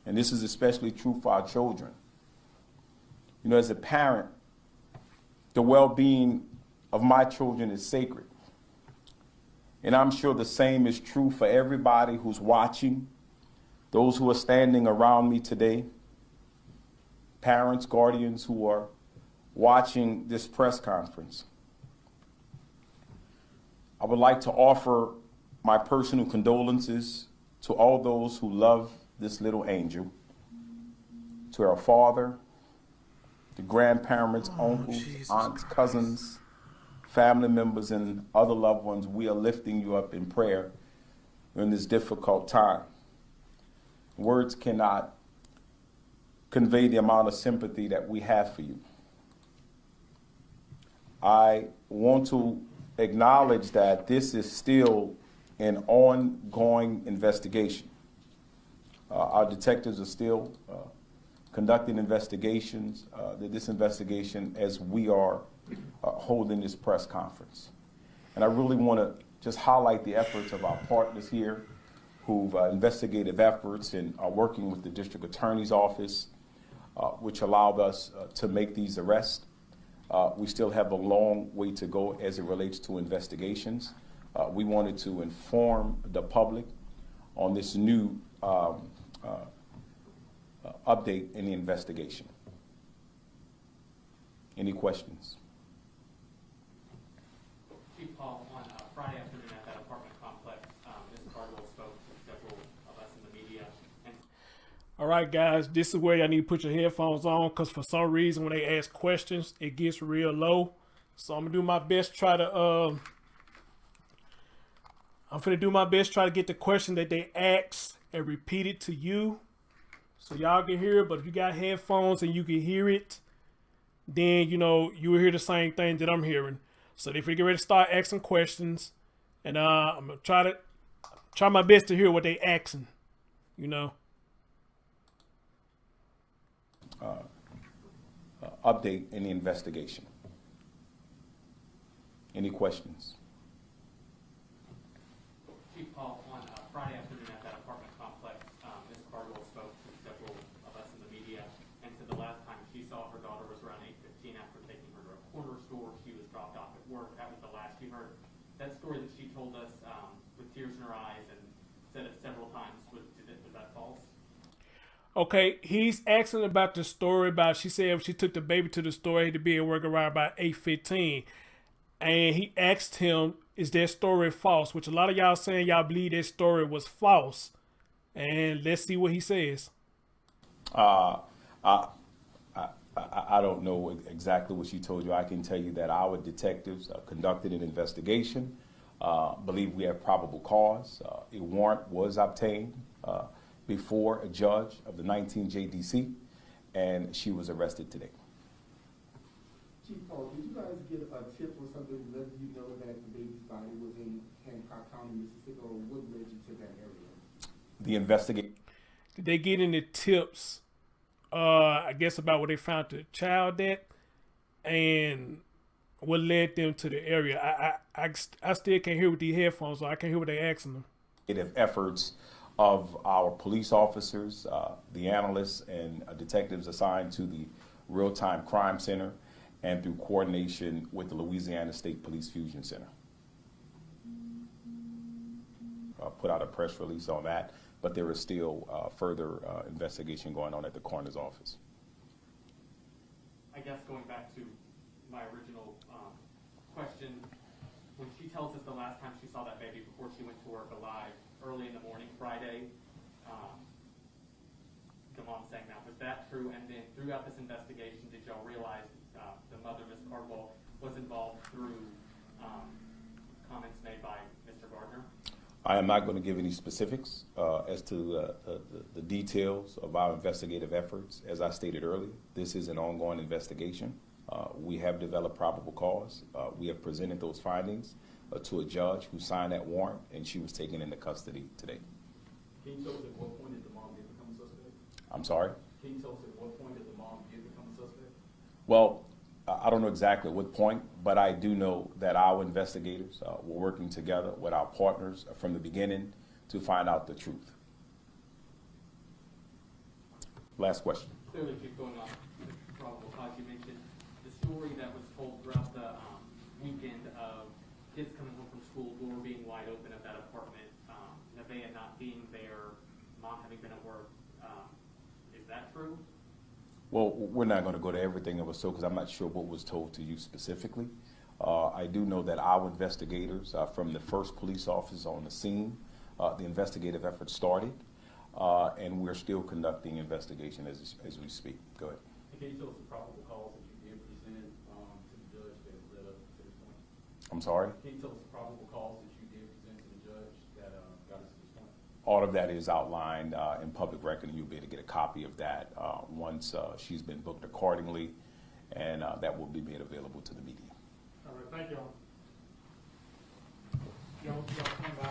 And this is especially true for our children. You know, as a parent, the well-being of my children is sacred. And I'm sure the same is true for everybody who's watching, those who are standing around me today, parents, guardians who are watching this press conference. I would like to offer my personal condolences to all those who love this little angel, to our father, the grandparents, uncles, aunts, cousins, family members, and other loved ones. We are lifting you up in prayer during this difficult time. Words cannot convey the amount of sympathy that we have for you. I want to acknowledge that this is still an ongoing investigation. Our detectives are still conducting investigations, this investigation, as we are holding this press conference. And I really want to just highlight the efforts of our partners here who've investigative efforts and are working with the district attorney's office, which allowed us to make these arrests. We still have a long way to go as it relates to investigations. We wanted to inform the public on this new update in the investigation. Any questions? Chief Paul, on Friday afternoon at that apartment complex, Ms. Cardwell spoke to several of us in the media. All right, guys, this is where y'all need to put your headphones on, because for some reason when they ask questions, it gets real low. So I'm gonna do my best to get the question that they ask and repeat it to you, so y'all can hear it. But if you got headphones and you can hear it, then you know you will hear the same thing that I'm hearing. So if we get ready to start asking questions, and I'm gonna try my best to hear what they asking, you know. Update in the investigation. Any questions? Chief Paul, on Friday afternoon at that apartment complex, Ms. Cardwell spoke to several of us in the media, and said the last time she saw her daughter was around 8:15 after taking her to a corner store. She was dropped off at work. That was the last you heard. That story that she told us with tears in her eyes and said it several times, was that false? Okay, he's asking about the story about, she said if she took the baby to the store, he had to be at work around about 8:15. And he asked him, is that story false? Which a lot of y'all saying y'all believe that story was false. And let's see what he says. I don't know exactly what she told you. I can tell you that our detectives conducted an investigation. Believe we have probable cause. A warrant was obtained before a judge of the 19 JDC, and she was arrested today. Chief Paul, did you guys get a tip or something letting you know that the baby's body was in Hancock County, Mississippi, or what led you to that area? The investigation. Did they get any tips, I guess, about where they found the child at and what led them to the area? I still can't hear with these headphones, so I can't hear what they're asking them. Efforts of our police officers, the analysts and detectives assigned to the Real-Time Crime Center, and through coordination with the Louisiana State Police Fusion Center. Put out a press release on that, but there is still further investigation going on at the coroner's office. I guess going back to my original question, when she tells us the last time she saw that baby before she went to work alive, early in the morning, Friday, the mom saying that, was that true? And then throughout this investigation, did y'all realize the mother, Ms. Cardwell, was involved through comments made by Mr. Gardner? I am not going to give any specifics as to the details of our investigative efforts. As I stated earlier, this is an ongoing investigation. We have developed probable cause. We have presented those findings to a judge who signed that warrant, and she was taken into custody today. Can you tell us at what point did the mom did become a suspect? I'm sorry? Can you tell us at what point did the mom did become a suspect? Well, I don't know exactly at what point, but I do know that our investigators were working together with our partners from the beginning to find out the truth. Last question. Clearly, keep going on the probable cause. You mentioned the story that was told throughout the weekend of kids coming home from school, door being wide open of that apartment, Nevaeh not being there, mom having been at work. Is that true? Well, we're not going to go to everything that was told because I'm not sure what was told to you specifically. I do know that our investigators from the first police officer on the scene, the investigative effort started, and we're still conducting investigation as we speak. Go ahead. And can you tell us the probable cause that you did present to the judge that led up to this point? I'm sorry? Can you tell us the probable cause that you did present to the judge that got us to this point? All of that is outlined in public record, and you'll be able to get a copy of that once she's been booked accordingly, and that will be made available to the media. All right, thank y'all. Y'all stand by.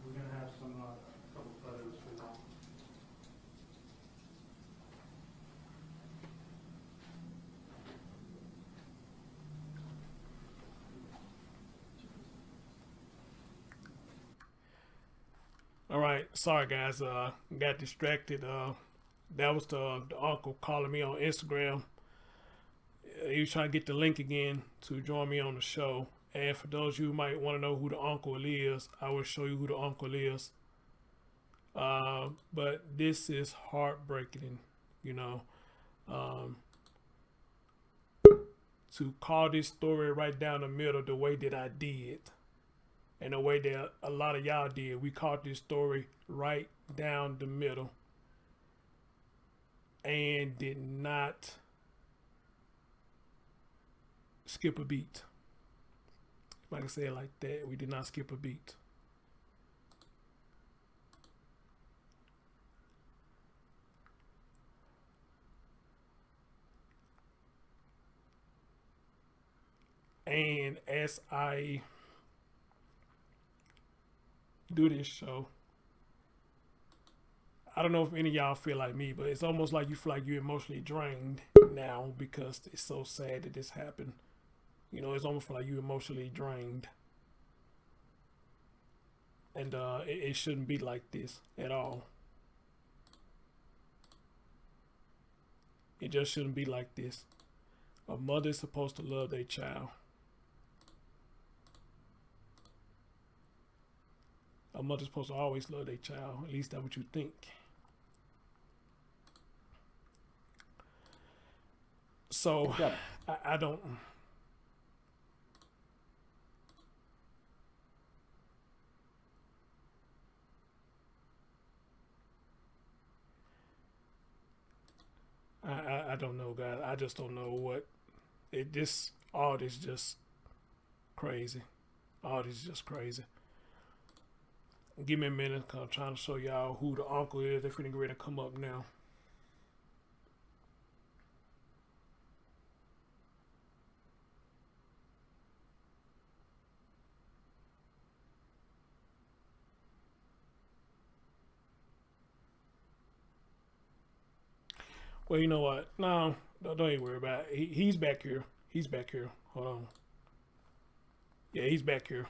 We're gonna have some couple photos for that. All right, sorry guys, got distracted. That was the uncle calling me on Instagram. He was trying to get the link again to join me on the show. And for those of you who might want to know who the uncle is, I will show you who the uncle is. But this is heartbreaking, you know. To call this story right down the middle the way that I did, and the way that a lot of y'all did. We caught this story right down the middle and did not skip a beat. If I can say it like that, we did not skip a beat. And as I do this show, I don't know if any of y'all feel like me, but it's almost like you feel like you're emotionally drained now because it's so sad that this happened. You know, it's almost like you're emotionally drained. And it shouldn't be like this at all. It just shouldn't be like this. A mother is supposed to love their child. A mother's supposed to always love their child. At least that's what you think. So, I don't... I don't know, guys. I just don't know what it. This all this just crazy. All this is just crazy. Give me a minute, cause I'm trying to show y'all who the uncle is. They're finna get ready to come up now. Well, you know what? No, don't even worry about it. He's back here. He's back here. Hold on. Yeah, he's back here.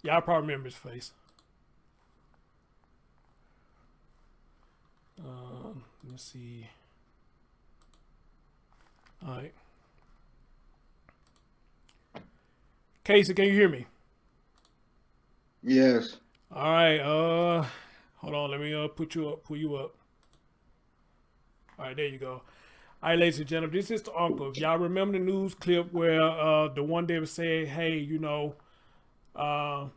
Y'all probably remember his face. Let me see. All right. Casey, can you hear me? Yes. All right. Hold on. Let me pull you up. All right, there you go. All right, ladies and gentlemen, this is the uncle. If y'all remember the news clip where the one day was saying, hey, you know, all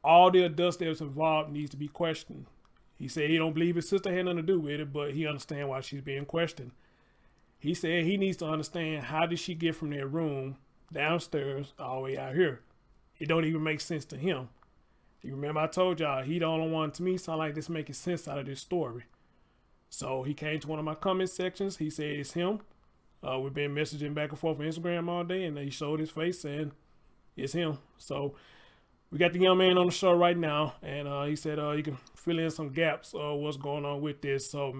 the adults that was involved needs to be questioned. He said he don't believe his sister had nothing to do with it, but he understands why she's being questioned. He said he needs to understand how did she get from their room downstairs all the way out here. It don't even make sense to him. You remember I told y'all he the only one to me sound like this making sense out of this story. So he came to one of my comment sections. He said it's him. We've been messaging back and forth on Instagram all day, and he showed his face saying it's him. So we got the young man on the show right now, and he said you can fill in some gaps of what's going on with this. So,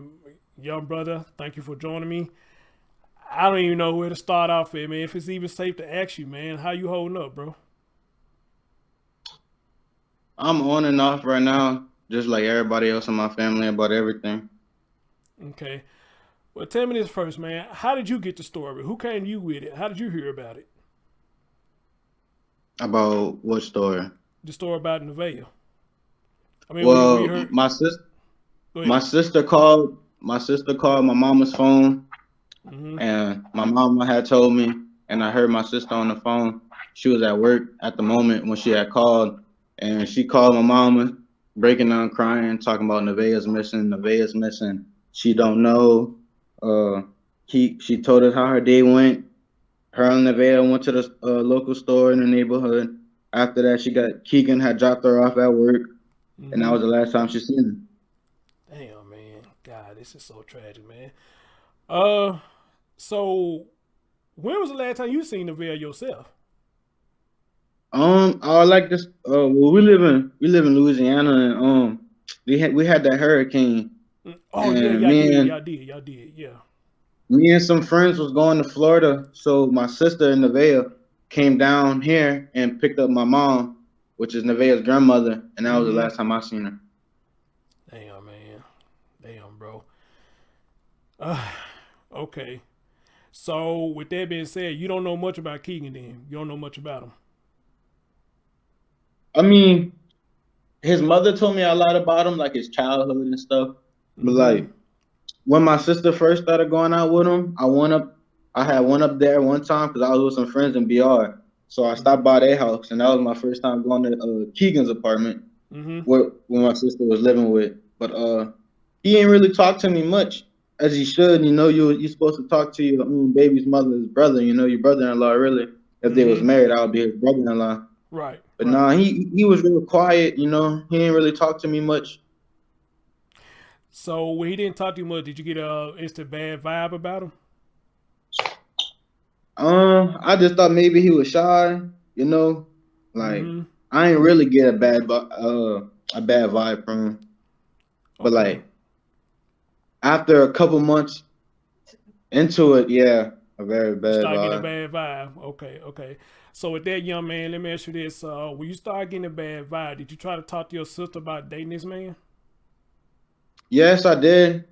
young brother, thank you for joining me. I don't even know where to start off at, man. If it's even safe to ask you, man, how you holding up, bro? I'm on and off right now, just like everybody else in my family about everything. Okay. Well, tell me this first, man. How did you get the story? Who came to you with it? How did you hear about it? About what story? The story about Nevaeh. I mean, Well, we heard. my sister called my mama's phone, and my mama had told me, and I heard my sister on the phone. She was at work at the moment when she had called, and she called my mama, breaking down, crying, talking about Nevaeh's missing. She don't know. She told us how her day went. Her and Nevaeh went to the local store in the neighborhood. After that, Keegan had dropped her off at work, and that was the last time she seen him. Damn, man. God, this is so tragic, man. So when was the last time you seen Nevaeh yourself? I like this. Well, we live in Louisiana, and we had that hurricane. Oh yeah, And y'all did, yeah. Me and some friends was going to Florida, so my sister and Nevaeh came down here and picked up my mom, which is Nevaeh's grandmother, and that was the last time I seen her. Damn, man. Damn, bro. Okay. So with that being said, you don't know much about Keegan then. You don't know much about him. I mean, his mother told me a lot about him, like his childhood and stuff. But like when my sister first started going out with him, I had went up there one time because I was with some friends in BR. So I stopped by their house, and that was my first time going to Keegan's apartment, where my sister was living with. But he ain't really talk to me much, as he should. You know, you're supposed to talk to your own baby's mother's brother. You know, your brother-in-law. Really, if they was married, I would be his brother-in-law. Right. But nah, he was real quiet. You know, he didn't really talk to me much. So when he didn't talk to you much, did you get a instant bad vibe about him? I just thought maybe he was shy. You know, like I ain't really get a bad vibe from him. But like after a couple months into it, yeah, a very bad Start vibe. getting a bad vibe. Okay. So with that, young man, let me ask you this: when you start getting a bad vibe, did you try to talk to your sister about dating this man? Yes, I did.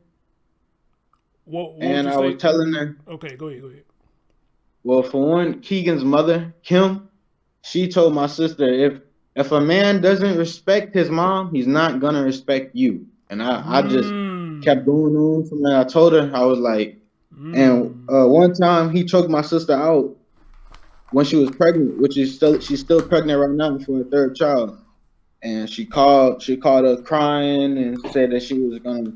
What and I was telling her. Okay, go ahead. Well, for one, Keegan's mother, Kim, she told my sister, if a man doesn't respect his mom, he's not gonna respect you. And I just kept going on from there. I told her, I was like, and one time he choked my sister out when she was pregnant, which is she's still pregnant right now for her third child. And she called us crying and said that she was gonna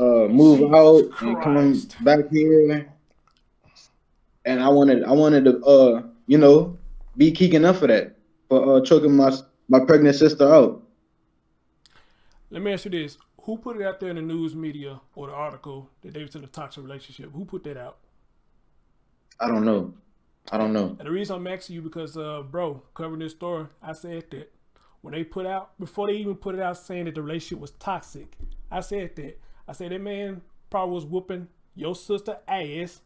move Jesus out and come Christ. back here, and I wanted to be kicking enough for that, for choking my pregnant sister out. Let me ask you this: who put it out there in the news media or the article that they was in a toxic relationship? Who put that out? I don't know. And the reason I'm asking you because, bro, covering this story, I said that when they put out, before they even put it out saying that the relationship was toxic, I said that. I said that man probably was whooping your sister ass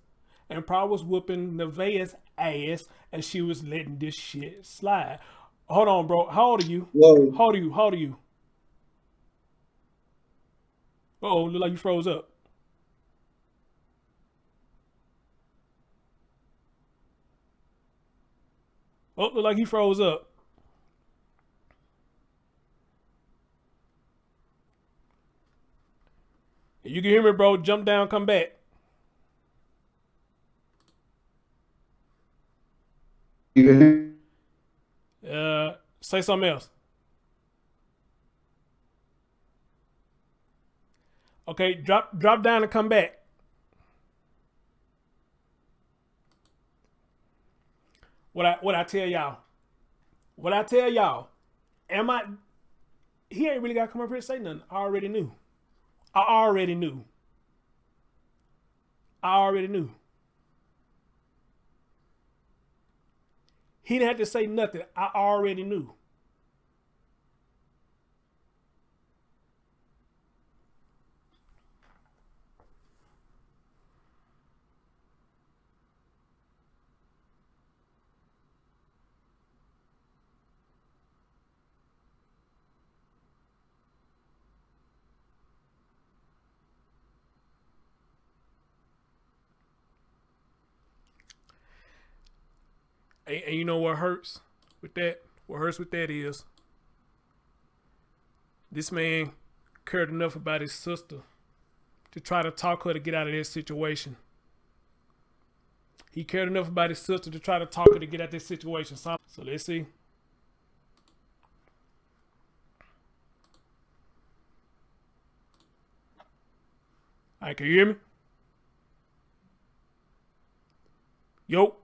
and probably was whooping Nevaeh's ass, and she was letting this shit slide. Hold on, bro. How old are you? Whoa. How old are you? Uh-oh, look like you froze up. Oh, look like he froze up. You can hear me, bro. Jump down, come back. Say something else. Okay, drop down and come back. What I tell y'all? What I tell y'all? He ain't really got to come up here and say nothing. I already knew. He didn't have to say nothing. I already knew. And you know what hurts with that? What hurts with that is this man cared enough about his sister to try to talk her to get out of that situation. He cared enough about his sister to try to talk her to get out of this situation. So let's see. All right, can you hear me? Yo.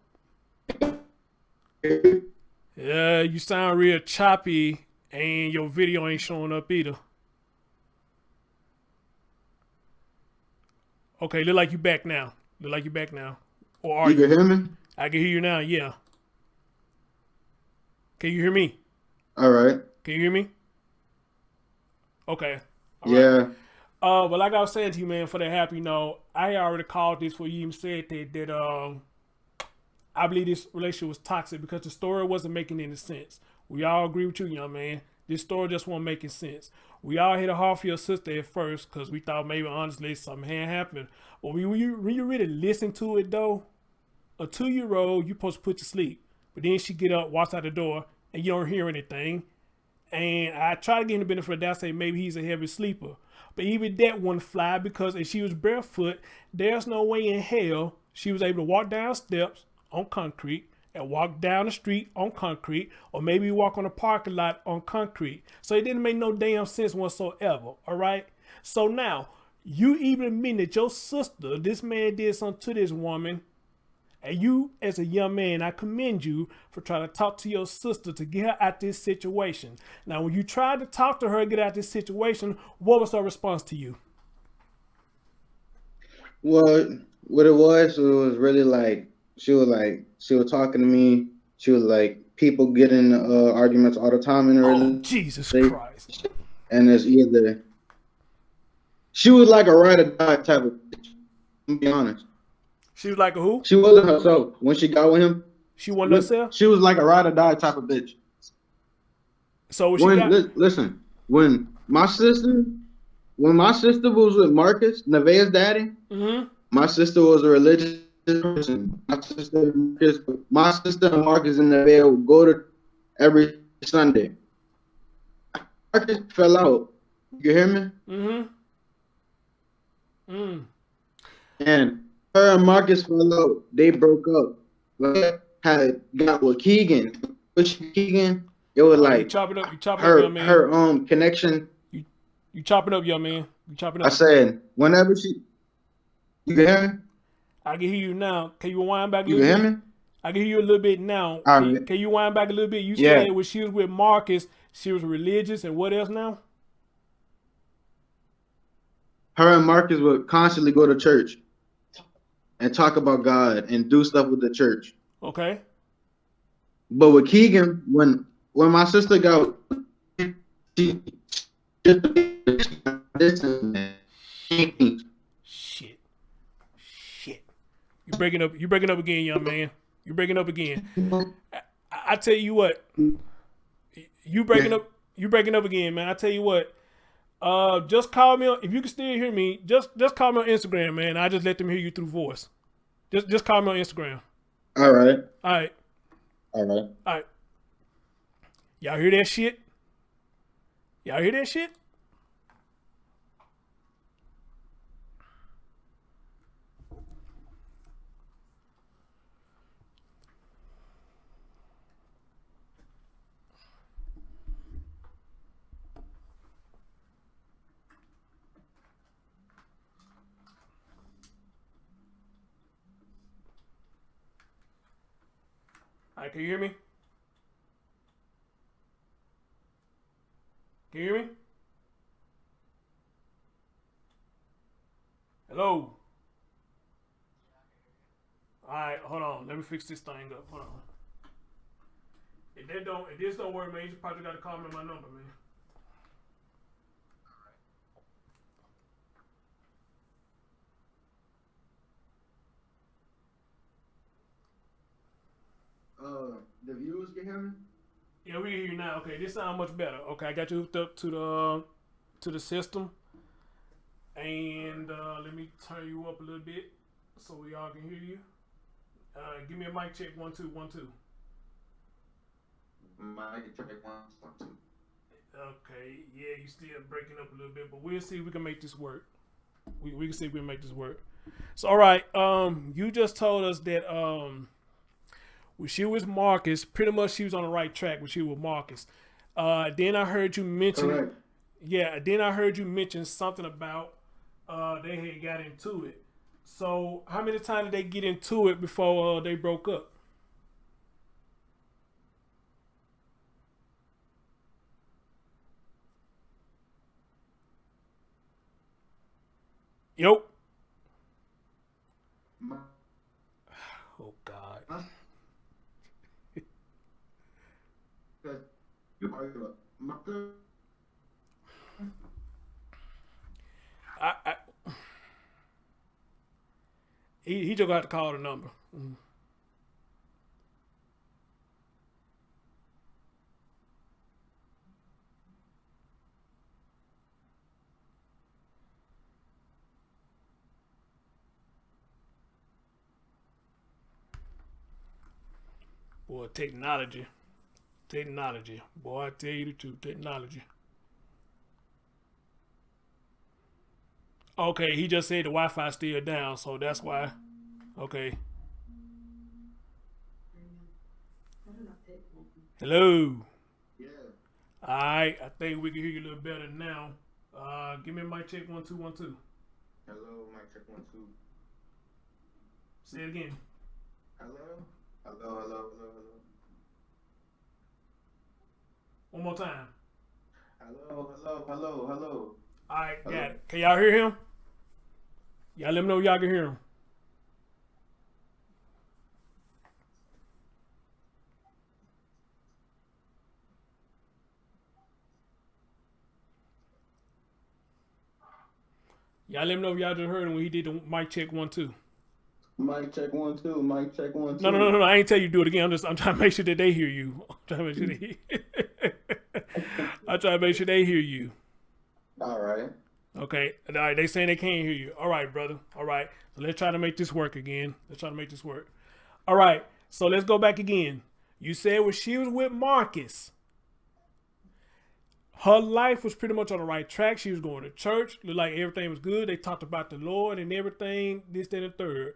Yeah, you sound real choppy and your video ain't showing up either. Okay, look like you back now. Or are you? You can hear me? I can hear you now, yeah. Can you hear me? All right. Can you hear me? Okay. All yeah. Right. But like I was saying to you, man, for that happy note, I already called this for you even said that I believe this relationship was toxic because the story wasn't making any sense. We all agree with you, young man. This story just wasn't making sense. We all hit a heart for your sister at first because we thought maybe honestly something had happened. But when you really listen to it though, a 2-year-old you supposed to put to sleep. But then she get up, walks out the door, and you don't hear anything. And I try to get him the benefit of that, say maybe he's a heavy sleeper. But even that wouldn't fly because if she was barefoot, there's no way in hell she was able to walk down steps on concrete and walk down the street on concrete, or maybe walk on a parking lot on concrete. So it didn't make no damn sense whatsoever, all right? So now, you even admit that your sister, this man did something to this woman, and you, as a young man, I commend you for trying to talk to your sister to get her out this situation. Now, when you tried to talk to her and get out this situation, what was her response to you? Well, what it was really like, she was talking to me. She was like, people get in arguments all the time in a relationship. Oh, Jesus Christ. And it's either, she was like a ride or die type of bitch, to be honest. She was like a who? She wasn't herself when she got with him. She wasn't herself? She was like a ride or die type of bitch. So listen, when my sister was with Marcus, Nevaeh's daddy, my sister was a religious person. My sister and Marcus and Nevaeh would go to every Sunday. Marcus fell out. You hear me? And her and Marcus fell out. They broke up. Like, had got with Keegan. Keegan, it was like you chop it up, her connection. You chopping up, young man. You chopping up. I said, whenever she, you can hear me? I can hear you now. Can you wind back a You little can bit? hear me? I can hear you a little bit now. All Can, right. can you wind back a little bit? You Yeah. said when she was with Marcus, she was religious, and what else now? Her and Marcus would constantly go to church and talk about God and do stuff with the church. Okay. But with Keegan, when my sister got, she Shit. You breaking up. You breaking up again, young man. You breaking up again. I tell you what. You breaking up. You breaking up again, man. I tell you what. Just call me if you can still hear me. Just call me on Instagram, man. I just let them hear you through voice. Just call me on Instagram. All right. All right. All right. All right. Y'all hear that shit? Y'all hear that shit? All right, can you hear me? Can you hear me? Hello? All right, hold on. Let me fix this thing up. Hold on. If this don't work, man, you probably got to call me on my number, man. The viewers can hear me? Yeah, we can hear you now. Okay, this sounds much better. Okay, I got you hooked up to the system, and let me turn you up a little bit so we all can hear you. Give me a mic check 1 2 1 2. Mic check 1 2. Okay, yeah, you still breaking up a little bit, but we'll see if we can make this work. We can see if we can make this work. So, all right, you just told us that when she was Marcus, pretty much she was on the right track when she was Marcus. Then I heard you mention, Correct. yeah. Then I heard you mention something about they had got into it. So how many times did they get into it before they broke up? Yo. Oh God. He just got to call the number. Mm. Boy, technology. Boy, I tell you the truth, technology. Okay, he just said the Wi-Fi still down, so that's why. Okay. Hello. Yeah. All right, I think we can hear you a little better now. Give me a mic check 1 2 1 2. Hello, mic check 1 2. Say it again. Hello. Hello. One more time. Hello. All right, Hello. got it. Can y'all hear him? Y'all let me know if y'all can hear him. Y'all let me know if y'all just heard him when he did the mic check 1 2. Mic check 1 2. Mic check 1 2. No. I ain't tell you to do it again. I'm trying to make sure that they hear you. I'm trying to make sure they hear you. All right. Okay. All right. They saying they can't hear you. All right, brother. All right. So let's try to make this work again. All right. So let's go back again. You said when she was with Marcus, her life was pretty much on the right track. She was going to church. Looked like everything was good. They talked about the Lord and everything, this, that, and the third.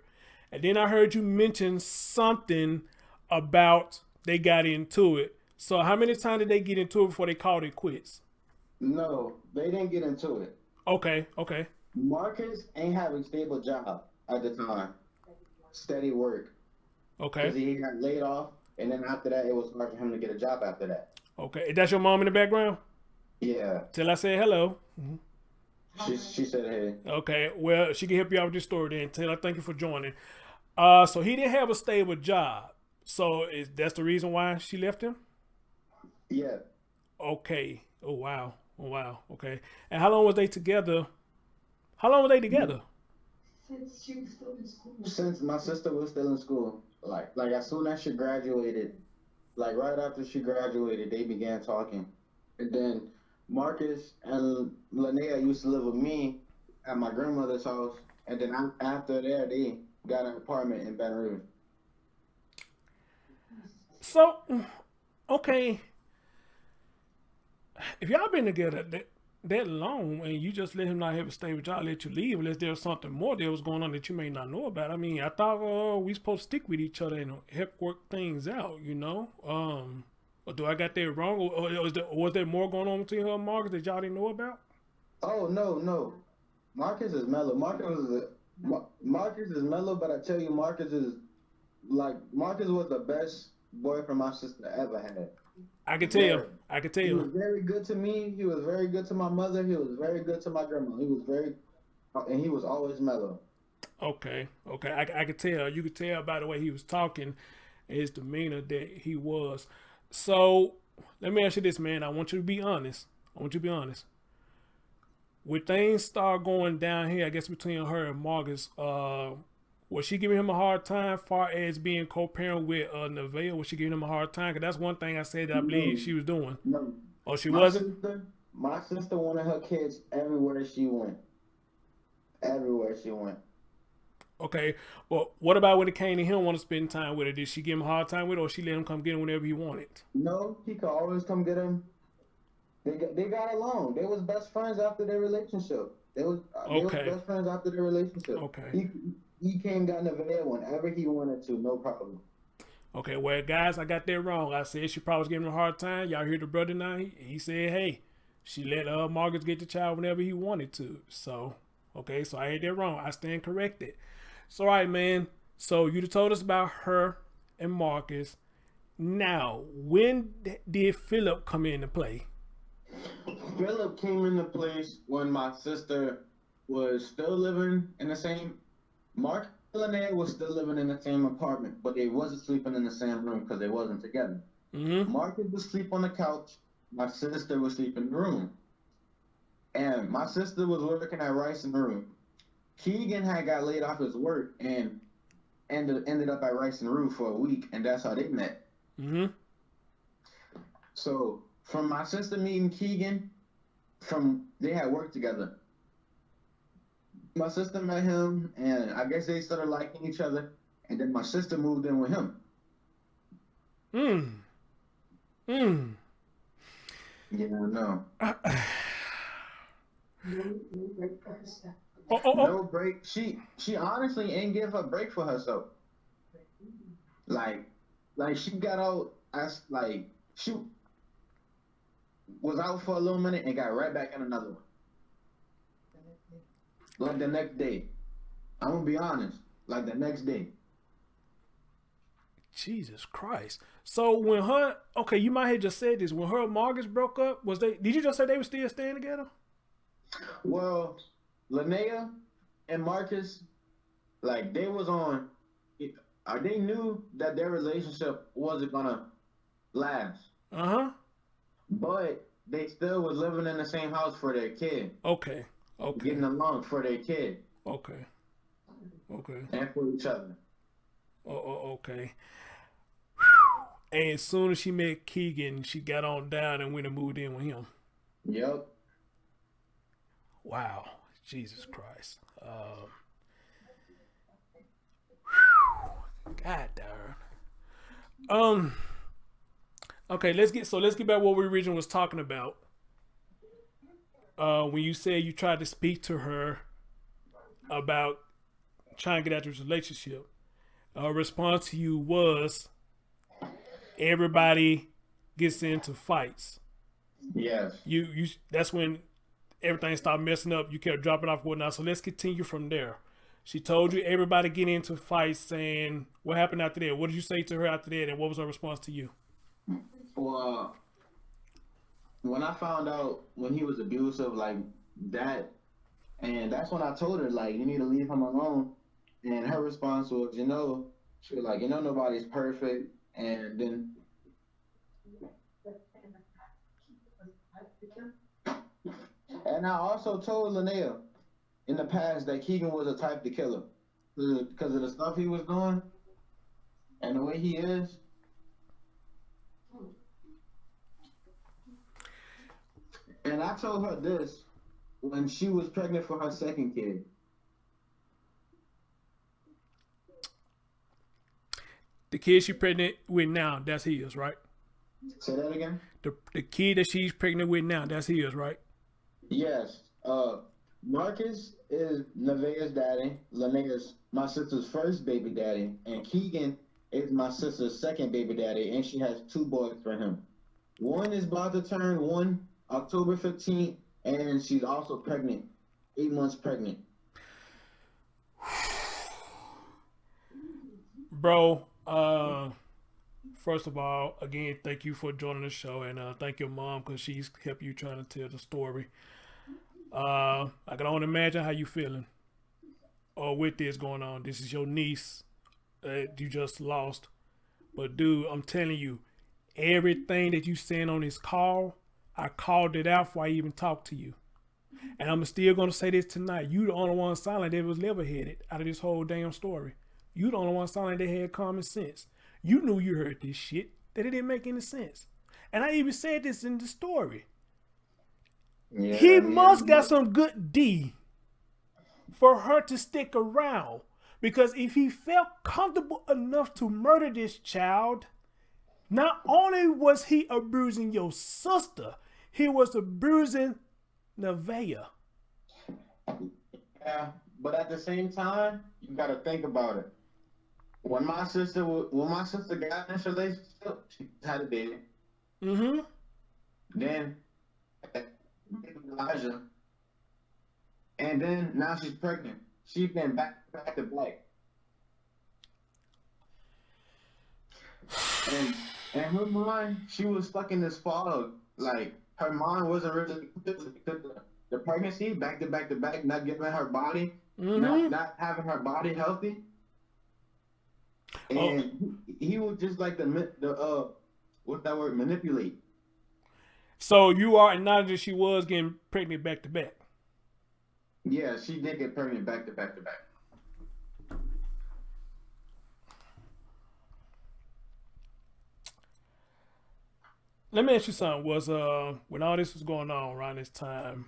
And then I heard you mention something about they got into it. So how many times did they get into it before they called it quits? No, they didn't get into it. Okay, okay, Marcus ain't have a stable job at the time, steady work, because okay, he got laid off, and then after that, it was hard for him to get a job after that. okay. That's your mom in the background? Yeah, Till I say hello. she said, hey, Okay, well, she can help you out with this story then. Taylor, thank you for joining. So he didn't have a stable job. So that's the reason why she left him? yeah, Okay. Oh wow. Oh wow. Okay. And how long was they together? How long were they together? since my sister was still in school, like as soon as she graduated, like right after she graduated, they began talking, and then Marcus and Lanaya used to live with me at my grandmother's house, and then after that, they got an apartment in Baton Rouge. So okay. If y'all been together that long and you just let him not have a stable job, let you leave unless there was something more that was going on that you may not know about. I mean, I thought we supposed to stick with each other and help work things out, you know? Or do I got that wrong? Or was there more going on between her and Marcus that y'all didn't know about? Oh no, Marcus is mellow. Marcus is mellow, but I tell you, Marcus was the best boyfriend my sister ever had. I can tell. I can He was tell. very good to me. He was very good to my mother. He was very good to my grandma. And he was always mellow. Okay. Okay. I could tell. You could tell by the way he was talking, his demeanor that he was. So let me ask you this, man. I want you to be honest. When things start going down here, I guess between her and Marcus, was she giving him a hard time far as being co-parent with Nevaeh? Was she giving him a hard time? Because that's one thing I said that I believe she was doing. No. Oh, she My wasn't? my sister wanted her kids everywhere she went. Everywhere she went. Okay. Well, what about when it came to him want to spend time with her? Did she give him a hard time with her or she let him come get him whenever he wanted? No, he could always come get him. They got along. They was best friends after their relationship. They was Okay. best friends after their relationship. Okay. He came down to Nevaeh whenever he wanted to, no problem. Okay, well, guys, I got that wrong. I said she probably was giving him a hard time. Y'all hear the brother now? He said, hey, she let Marcus get the child whenever he wanted to. So, okay, so I had that wrong. I stand corrected. So, all right, man. So, you told us about her and Marcus. Now, when did Phillip come into play? Phillip came into place when my sister was still living in the same. Mark and Lanaya was still living in the same apartment, but they wasn't sleeping in the same room because they wasn't together. Mm-hmm. Marcus would sleep on the couch. My sister would sleep in the room. And my sister was working at Rice and Rue. Keegan had got laid off his work and ended up at Rice and Rue for a week, and that's how they met. Mm-hmm. So from my sister meeting Keegan, they had worked together. My sister met him, and I guess they started liking each other, and then my sister moved in with him. Yeah, no. No break. She honestly ain't give a break for herself. Like she got out as she was out for a little minute and got right back in another one. Like the next day. I'm gonna be honest. Like the next day. Jesus Christ. So when you might have just said this, when her and Marcus broke up, did you just say they were still staying together? Well, Lanaya and Marcus, they was on, they knew that their relationship wasn't gonna last. Uh-huh. But they still was living in the same house for their kid. Okay. Getting along for their kid. Okay. And for each other. Okay. And as soon as she met Keegan, she got on down and went and moved in with him. Yep. Wow. Jesus Christ. God darn. Okay, let's get back what we originally was talking about. When you said you tried to speak to her about trying to get out of this relationship, her response to you was everybody gets into fights. Yes. You that's when everything started messing up. You kept dropping off and whatnot. So let's continue from there. She told you everybody getting into fights, saying what happened after that. What did you say to her after that, and what was her response to you? Well, when I found out when he was abusive like that, and that's when I told her, like, you need to leave him alone. And her response was, she was like, nobody's perfect. And then and I also told Lanaya in the past that Keegan was a type to kill her because of the stuff he was doing and the way he is. And I told her this when she was pregnant for her second kid. The kid she's pregnant with now, that's his, right? Say that again? The kid that she's pregnant with now, that's his, right? Yes. Marcus is Nevaeh's daddy. Lanaya's my sister's first baby daddy. And Keegan is my sister's second baby daddy. And she has 2 boys for him. One is about to turn 1 October 15th. And she's also pregnant. 8 months pregnant. Bro, first of all, again, thank you for joining the show, and thank your mom because she's helped you trying to tell the story. I can only imagine how you feeling with this going on. This is your niece that you just lost. But dude, I'm telling you, everything that you saying on this call, I called it out before I even talked to you. And I'm still going to say this tonight. You the only one silent that was level-headed out of this whole damn story. You the only one silent that had common sense. You knew you heard this shit, that it didn't make any sense. And I even said this in the story. Yeah, He must got some good D for her to stick around. Because if he felt comfortable enough to murder this child, not only was he abusing your sister, he was abusing Nevaeh. Yeah, but at the same time, you got to think about it. When my sister got in this relationship, she had a baby. Mm-hmm. Then Elijah, and then now she's pregnant. She's been back to black, and in her mind, she was stuck in this fog. Like her mind wasn't really the pregnancy back to back, not giving her body, not having her body healthy. And he was just like the what's that word? Manipulate. So you are acknowledging she was getting pregnant back to back. Yeah, she did get pregnant back to back. Let me ask you something. Was when all this was going on around this time,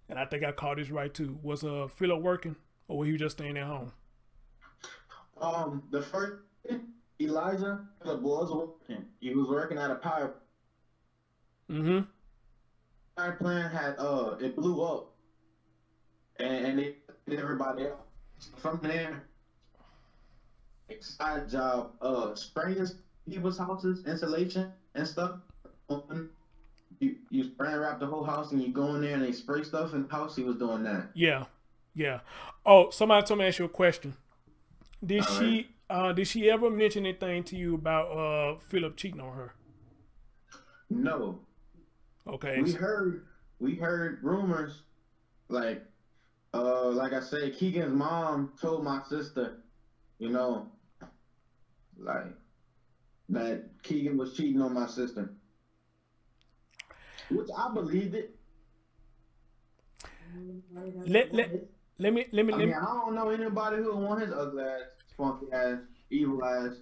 and I think I caught this right too, was Phillip working or was he just staying at home? The first Elijah, Phillip was working. He was working at a power. Mm-hmm. Power plant had it blew up, and they did everybody else. From there, side job, spraying people's houses, insulation and stuff. You spray and wrap the whole house, and you go in there and they spray stuff in the house. He was doing that. Yeah. Oh, somebody told me to ask you a question. Did All she ever mention anything to you about Phillip cheating on her? No. Okay. We heard rumors, like I said, Keegan's mom told my sister, like that Keegan was cheating on my sister, which I believed it. Let me. I mean, I don't know anybody who would want his ugly ass, funky ass, evil ass.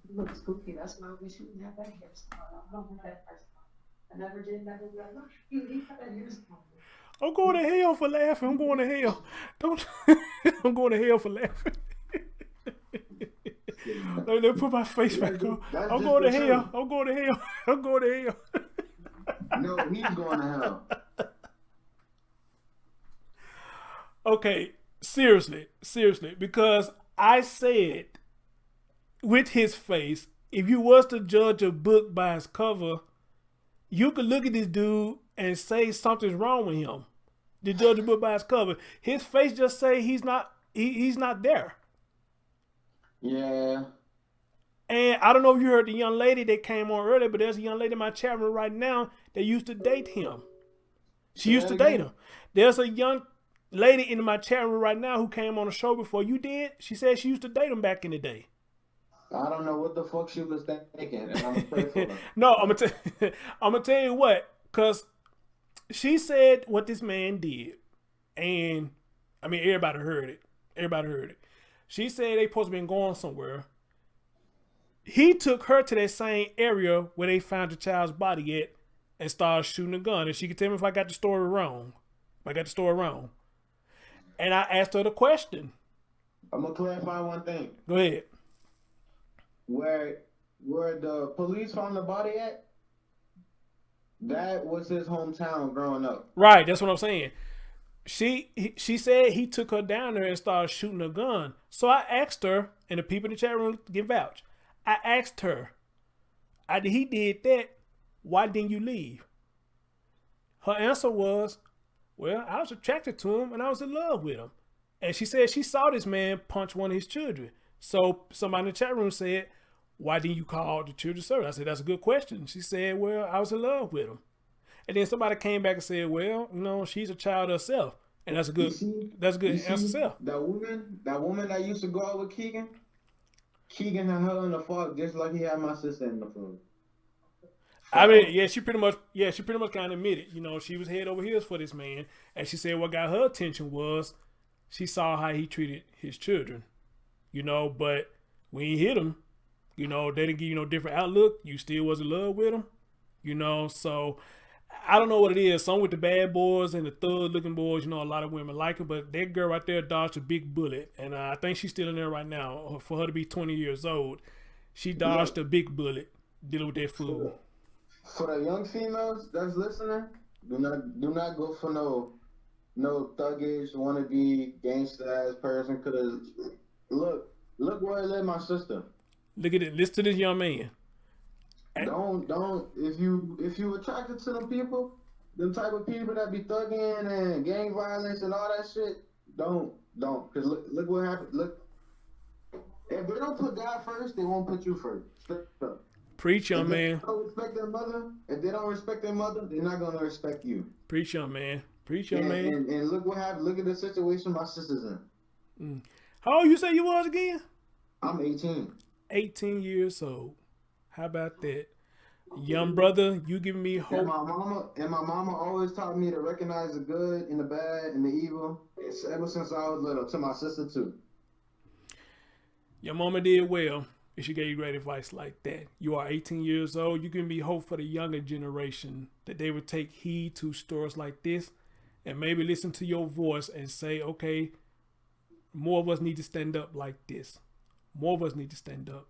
You look spooky. That's why we shouldn't have that hairstyle. I don't have that hairstyle. I never did that. You have that hairstyle. I'm going to hell for laughing. I'm going to hell. Don't. I'm going to hell for laughing. Let me put my face back on. I'm going to hell. I'm going to hell. I'm going to hell. No, he's going to hell. Okay, seriously, because I said with his face, if you was to judge a book by its cover, you could look at this dude and say something's wrong with him. The judge will book by his cover. His face just say he's not there. Yeah. And I don't know if you heard the young lady that came on earlier, but there's a young lady in my chat room right now that used to date him. She used to date him. There's a young lady in my chat room right now who came on the show before you did. She said she used to date him back in the day. I don't know what the fuck she was thinking, and I'm gonna pray for her. No, I'm gonna tell you what, cause she said what this man did, and I mean everybody heard it. Everybody heard it. She said they supposed to been going somewhere. He took her to that same area where they found the child's body at and started shooting a gun. And she could tell me if I got the story wrong. And I asked her the question. I'm gonna clarify one thing. Go ahead. Where the police found the body at, that was his hometown growing up. Right, that's what I'm saying. She said he took her down there and started shooting a gun. So I asked her, and the people in the chat room can vouch. I asked her, after he did that, why didn't you leave? Her answer was, well, I was attracted to him and I was in love with him. And she said she saw this man punch one of his children. So somebody in the chat room said, why didn't you call the children's service? I said, that's a good question. She said, well, I was in love with him. And then somebody came back and said, well, she's a child herself. And that's a good answer herself. That woman that used to go out with Keegan had her in the fault just like he had my sister in the fault. I mean, she pretty much kind of admitted, she was head over heels for this man. And she said what got her attention was she saw how he treated his children, but when he hit him, they didn't give you no different outlook. You still was in love with him, so I don't know what it is. Some with the bad boys and the thug looking boys, a lot of women like her, but that girl right there dodged a big bullet. And I think she's still in there right now. For her to be 20 years old, she dodged a big bullet dealing with that fool. For the young females that's listening, do not go for no thuggish, wannabe, gangster ass person. Cause look where I led my sister. Look at it. Listen to this young man. Don't if you attracted to them people, them type of people that be thugging and gang violence and all that shit, don't. Cause look what happened. Look, if they don't put God first, they won't put you first. Preach, young man. If they don't respect their mother, they're not gonna respect you. Preach, young man. Preach, young man. And look what happened. Look at the situation my sister's in. How old you say you was again? I'm 18. 18 years old. How about that? Young brother, you giving me hope. And my mama always taught me to recognize the good and the bad and the evil. Ever since I was little, to my sister too. Your mama did well if she gave you great advice like that. You are 18 years old. You can be hope for the younger generation that they would take heed to stories like this and maybe listen to your voice and say, okay, more of us need to stand up like this. More of us need to stand up.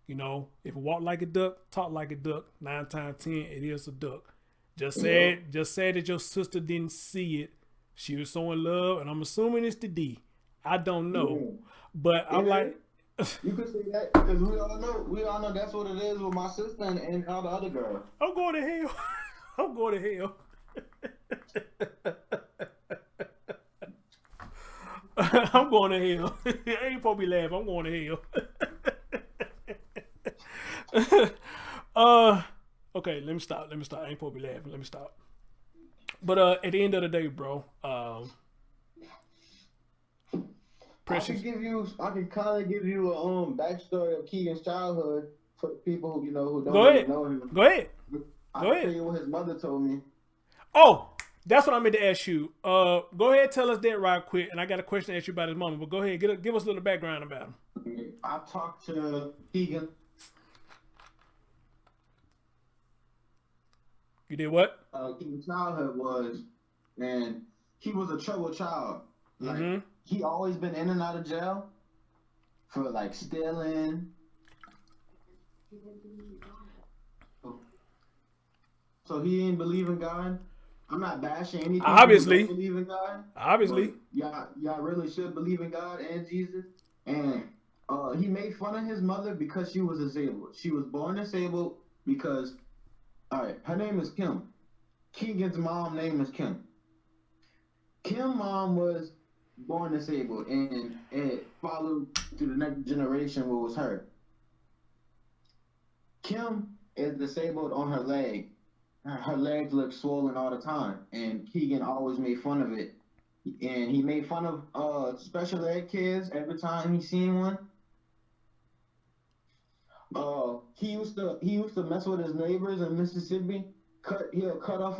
If it walk like a duck, talk like a duck, 9 times 10, it is a duck. Just say that your sister didn't see it. She was so in love, and I'm assuming it's the D. I don't know. But I'm like... You could say that, because we all know that's what it is with my sister and all the other girls. I'm going to hell. I'm going to hell. I'm going to hell. I ain't supposed to be laughing. I'm going to hell. Okay, let me stop. I ain't supposed to be laughing. Let me stop. But at the end of the day, bro, Precious. I can kind of give you a backstory of Keegan's childhood for the people who don't Go ahead. know him. Go ahead. I can tell you what his mother told me. Oh, that's what I meant to ask you. Go ahead, tell us that right quick, and I got a question to ask you about his mama. But go ahead, give us a little background about him. I talked to Keegan. You did what? Keegan's childhood was, and he was a troubled child. Like he always been in and out of jail for like stealing. So he didn't believe in God. I'm not bashing anything. Obviously, don't believe in God. Obviously, y'all really should believe in God and Jesus. And he made fun of his mother because she was disabled. She was born disabled because All right, her name is Kim. Keegan's mom name is Kim. Kim mom was born disabled, and it followed to the next generation, what was her. Kim is disabled on her leg. Her legs look swollen all the time, and Keegan always made fun of it. And he made fun of special ed kids every time he seen one. He used to mess with his neighbors in Mississippi. He'll cut off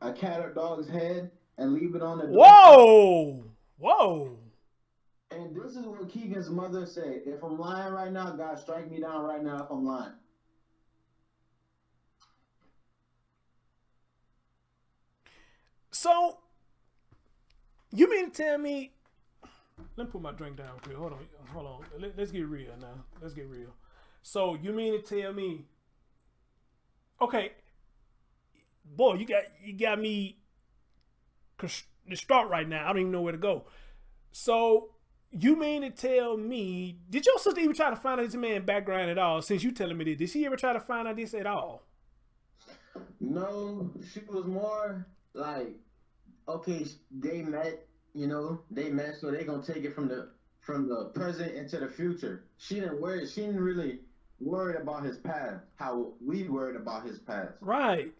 a cat or dog's head and leave it on the door. Whoa. And this is what Keegan's mother said: "If I'm lying right now, God, strike me down right now if I'm lying." So, you mean to tell me? Let me put my drink down real quick. Hold on. Let's get real now. Let's get real. So, you mean to tell me? Okay, boy, you got me distraught right now. I don't even know where to go. So, you mean to tell me? Did your sister even try to find out this man's background at all? Since you telling me this, did she ever try to find out this at all? No, she was more like, okay, they met, so they gonna take it from the present into the future. She didn't really worry about his past, how we worried about his past. Right.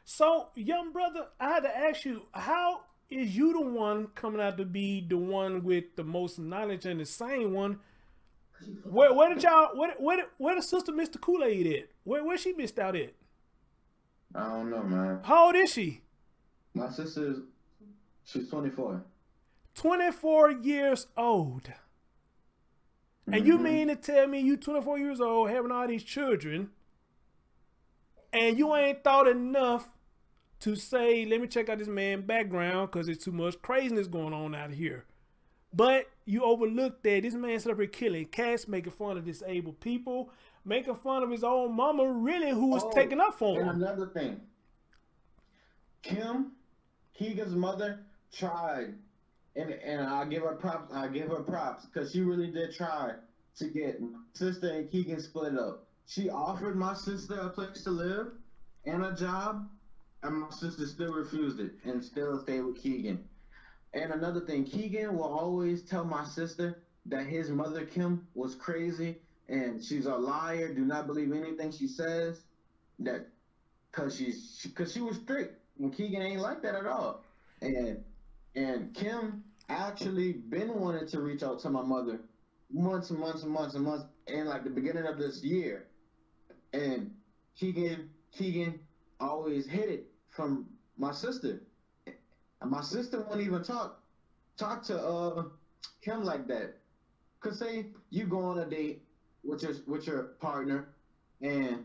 So, young brother, I had to ask you, how is you the one coming out to be the one with the most knowledge and the same one? Where did y'all where the sister Mr. Kool-Aid at? Where she missed out at? I don't know, man. How old is she? My sister's, she's 24. 24 years old. And you mean to tell me you 24 years old having all these children and you ain't thought enough to say, let me check out this man's background because there's too much craziness going on out here. But you overlooked that this man set up here killing cats, making fun of disabled people, making fun of his own mama, really, who was taking up for him. And another thing, Kim, Keegan's mother, tried, and I give her props, because she really did try to get my sister and Keegan split up. She offered my sister a place to live and a job, and my sister still refused it and still stayed with Keegan. And another thing, Keegan will always tell my sister that his mother, Kim, was crazy and she's a liar. Do not believe anything she says. That because she was strict, and Keegan ain't like that at all. And Kim actually been wanting to reach out to my mother months and months, and like the beginning of this year. And Keegan always hid it from my sister. And my sister won't even talk to Kim like that. Cause say you go on a date with your partner, and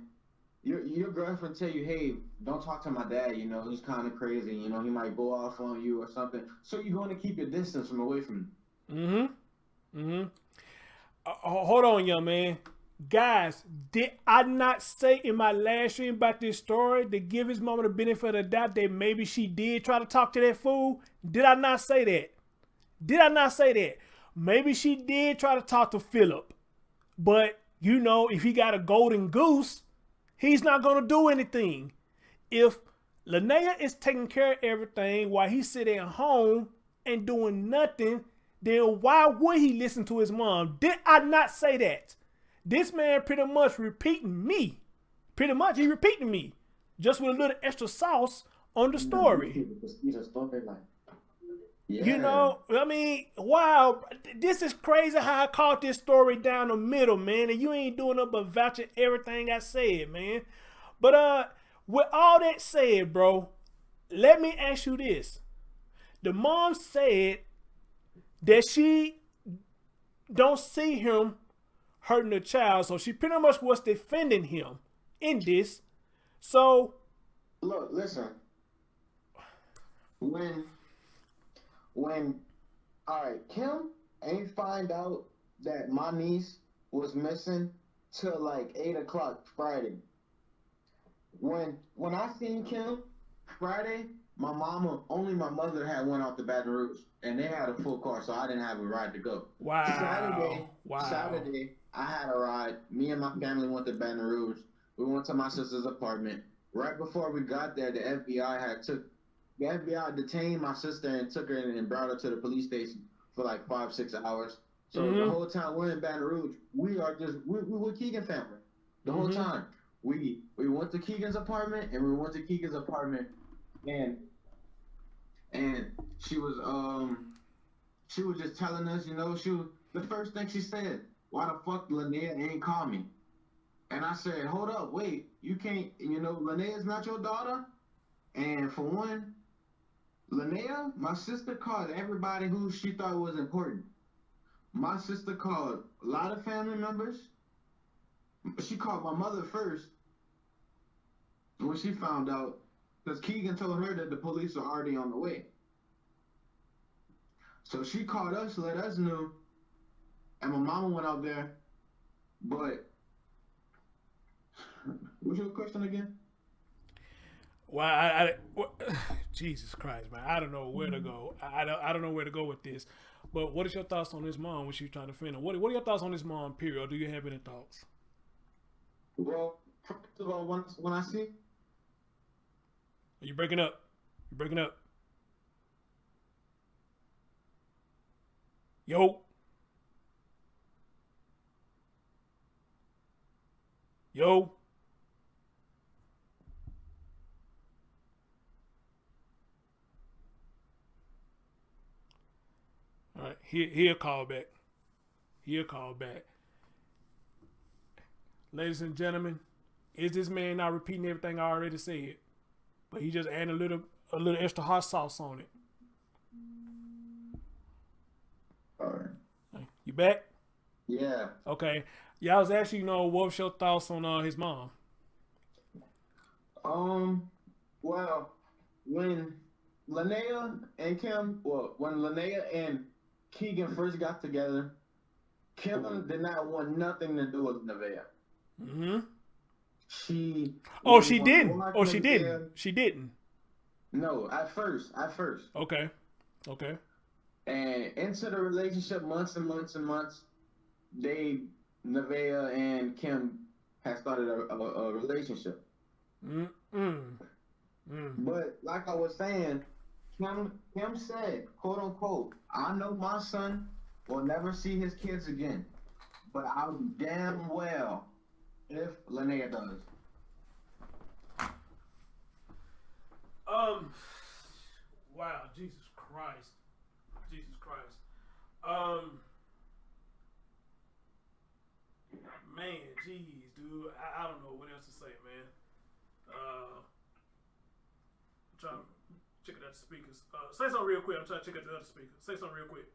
your girlfriend tell you, hey, don't talk to my dad. He's kind of crazy. He might go off on you or something. So you're going to keep your distance away from him. Hold on, young man. Guys, did I not say in my last stream about this story to give his mama the benefit of the doubt that maybe she did try to talk to that fool? Did I not say that? Maybe she did try to talk to Phillip. But, if he got a golden goose, he's not going to do anything. If Lanaya is taking care of everything while he's sitting at home and doing nothing, then why would he listen to his mom? Did I not say that? This man pretty much repeating me. He repeating me. Just with a little extra sauce on the story. Yeah. Wow. This is crazy how I caught this story down the middle, man. And you ain't doing nothing but vouching everything I said, man. But with all that said, bro, let me ask you this. The mom said that she don't see him hurting the child, so she pretty much was defending him in this. So look, listen. When all right, Kim ain't find out that my niece was missing till like 8 o'clock Friday. When I seen Kim Friday, only my mother had went out to Baton Rouge, and they had a full car, so I didn't have a ride to go. Wow. Saturday, I had a ride. Me and my family went to Baton Rouge. We went to my sister's apartment. Right before we got there, the FBI detained my sister and took her and brought her to the police station for like 5-6 hours. So the whole time we're in Baton Rouge, we were Keegan family. The whole time. We went to Keegan's apartment and she was just telling us, the first thing she said, why the fuck Lanaya ain't call me? And I said, hold up, wait, you can't, Lanaya's not your daughter? And for one, Lanaya, my sister called everybody who she thought was important. My sister called a lot of family members. She called my mother first when she found out, because Keegan told her that the police are already on the way. So she called us, let us know, and my mama went out there. But what's your question again? Well, Jesus Christ, man, I don't know where to go. I don't know where to go with this. But what is your thoughts on this mom when she's trying to fend? What are your thoughts on this mom? Period. Or do you have any thoughts? Well, first of all, when I see, Are you breaking up? You're breaking up. Yo. Yo. All right, he'll call back. He'll call back. Ladies and gentlemen, is this man not repeating everything I already said? But he just adding a little extra hot sauce on it. all right. You back? Yeah. Okay. Yeah, I was actually, what was your thoughts on his mom? Well, when Lanaya and Keegan first got together, Kim did not want nothing to do with Nevaeh. She didn't. Oh, she didn't. She didn't. No, at first. Okay. And into the relationship, months and months and months, Nevaeh and Kim had started a relationship. But like I was saying, Kim said, quote unquote, I know my son will never see his kids again, but I'll be damn well if Lanaya does. Wow, Jesus Christ. Man, jeez, dude. I don't know what else to say, man. I'm trying to check out the speakers. Say something real quick. I'm trying to check out the other speakers. Say something real quick.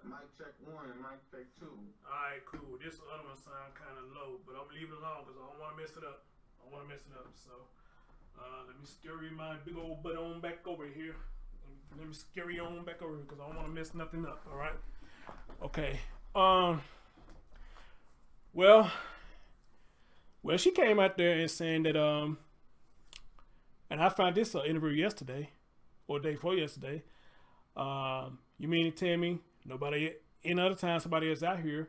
Mic check 1 and mic check 2. Alright, cool. This other one sound kind of low, but I'm gonna leave it alone because I don't want to mess it up. So, let me scurry my big old butt on back over here. Let me scurry on back over here because I don't want to mess nothing up. All right. Okay. Well, she came out there and saying that and I found this interview yesterday or day before yesterday. You mean to tell me nobody in other time somebody else out here?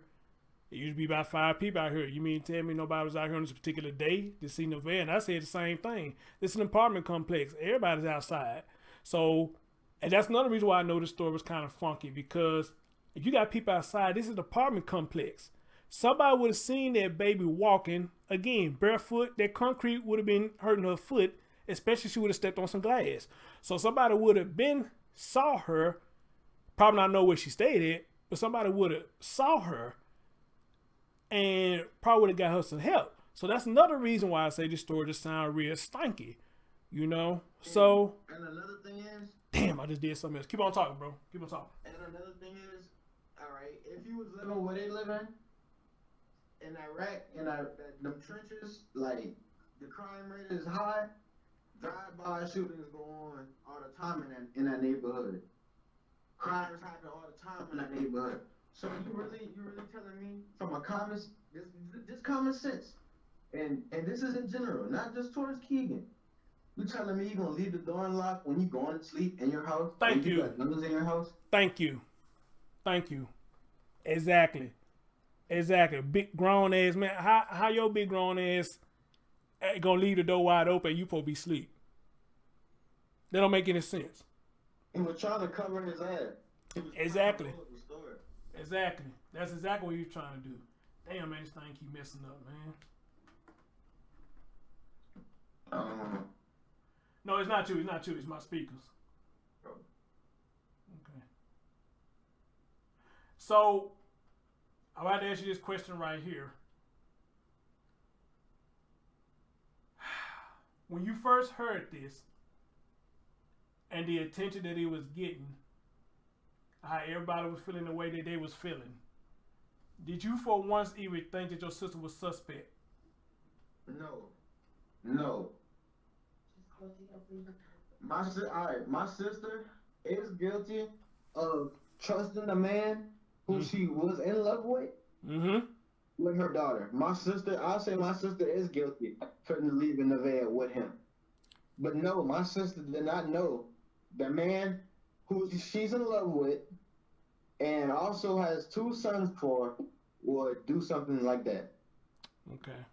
It used to be about 5 people out here. You mean to tell me nobody was out here on this particular day to see Nevaeh? And I said the same thing. This is an apartment complex. Everybody's outside. So, and that's another reason why I know this story was kind of funky, because if you got people outside, this is an apartment complex. Somebody would have seen that baby walking, again, barefoot. That concrete would have been hurting her foot, especially if she would have stepped on some glass. So somebody would have saw her, probably not know where she stayed at, but somebody would have saw her and probably would have got her some help. So that's another reason why I say this story just sounds real stanky, So, and another thing is, damn, I just did something else. Keep on talking, bro. Keep on talking. And another thing is, all right, if you was living where they live in Iraq, in them trenches, like the crime rate is high, drive-by shootings go on all the time in that neighborhood. Crimes happen all the time in that neighborhood. So you really telling me from a this common sense, and this is in general, not just towards Keegan. You telling me you gonna leave the door unlocked when you going to sleep in your house? Thank you. Got guns in your house? Thank you. Exactly. Exactly. Big grown ass man. How your big grown ass gonna leave the door wide open and you supposed to be asleep? That don't make any sense. He was trying to cover his ass. Exactly. Exactly. That's exactly what you're trying to do. Damn, man, this thing keep messing up, man. No, it's not you. It's not you. It's my speakers. Okay. So, I'm about to ask you this question right here. When you first heard this, and the attention that he was getting, how everybody was feeling the way that they was feeling, did you for once even think that your sister was suspect? No. My sister is guilty of trusting a man who she was in love with. With her daughter. I'll say my sister is guilty for leaving Nevaeh with him. But no, my sister did not know the man who she's in love with and also has 2 sons for would do something like that. Okay.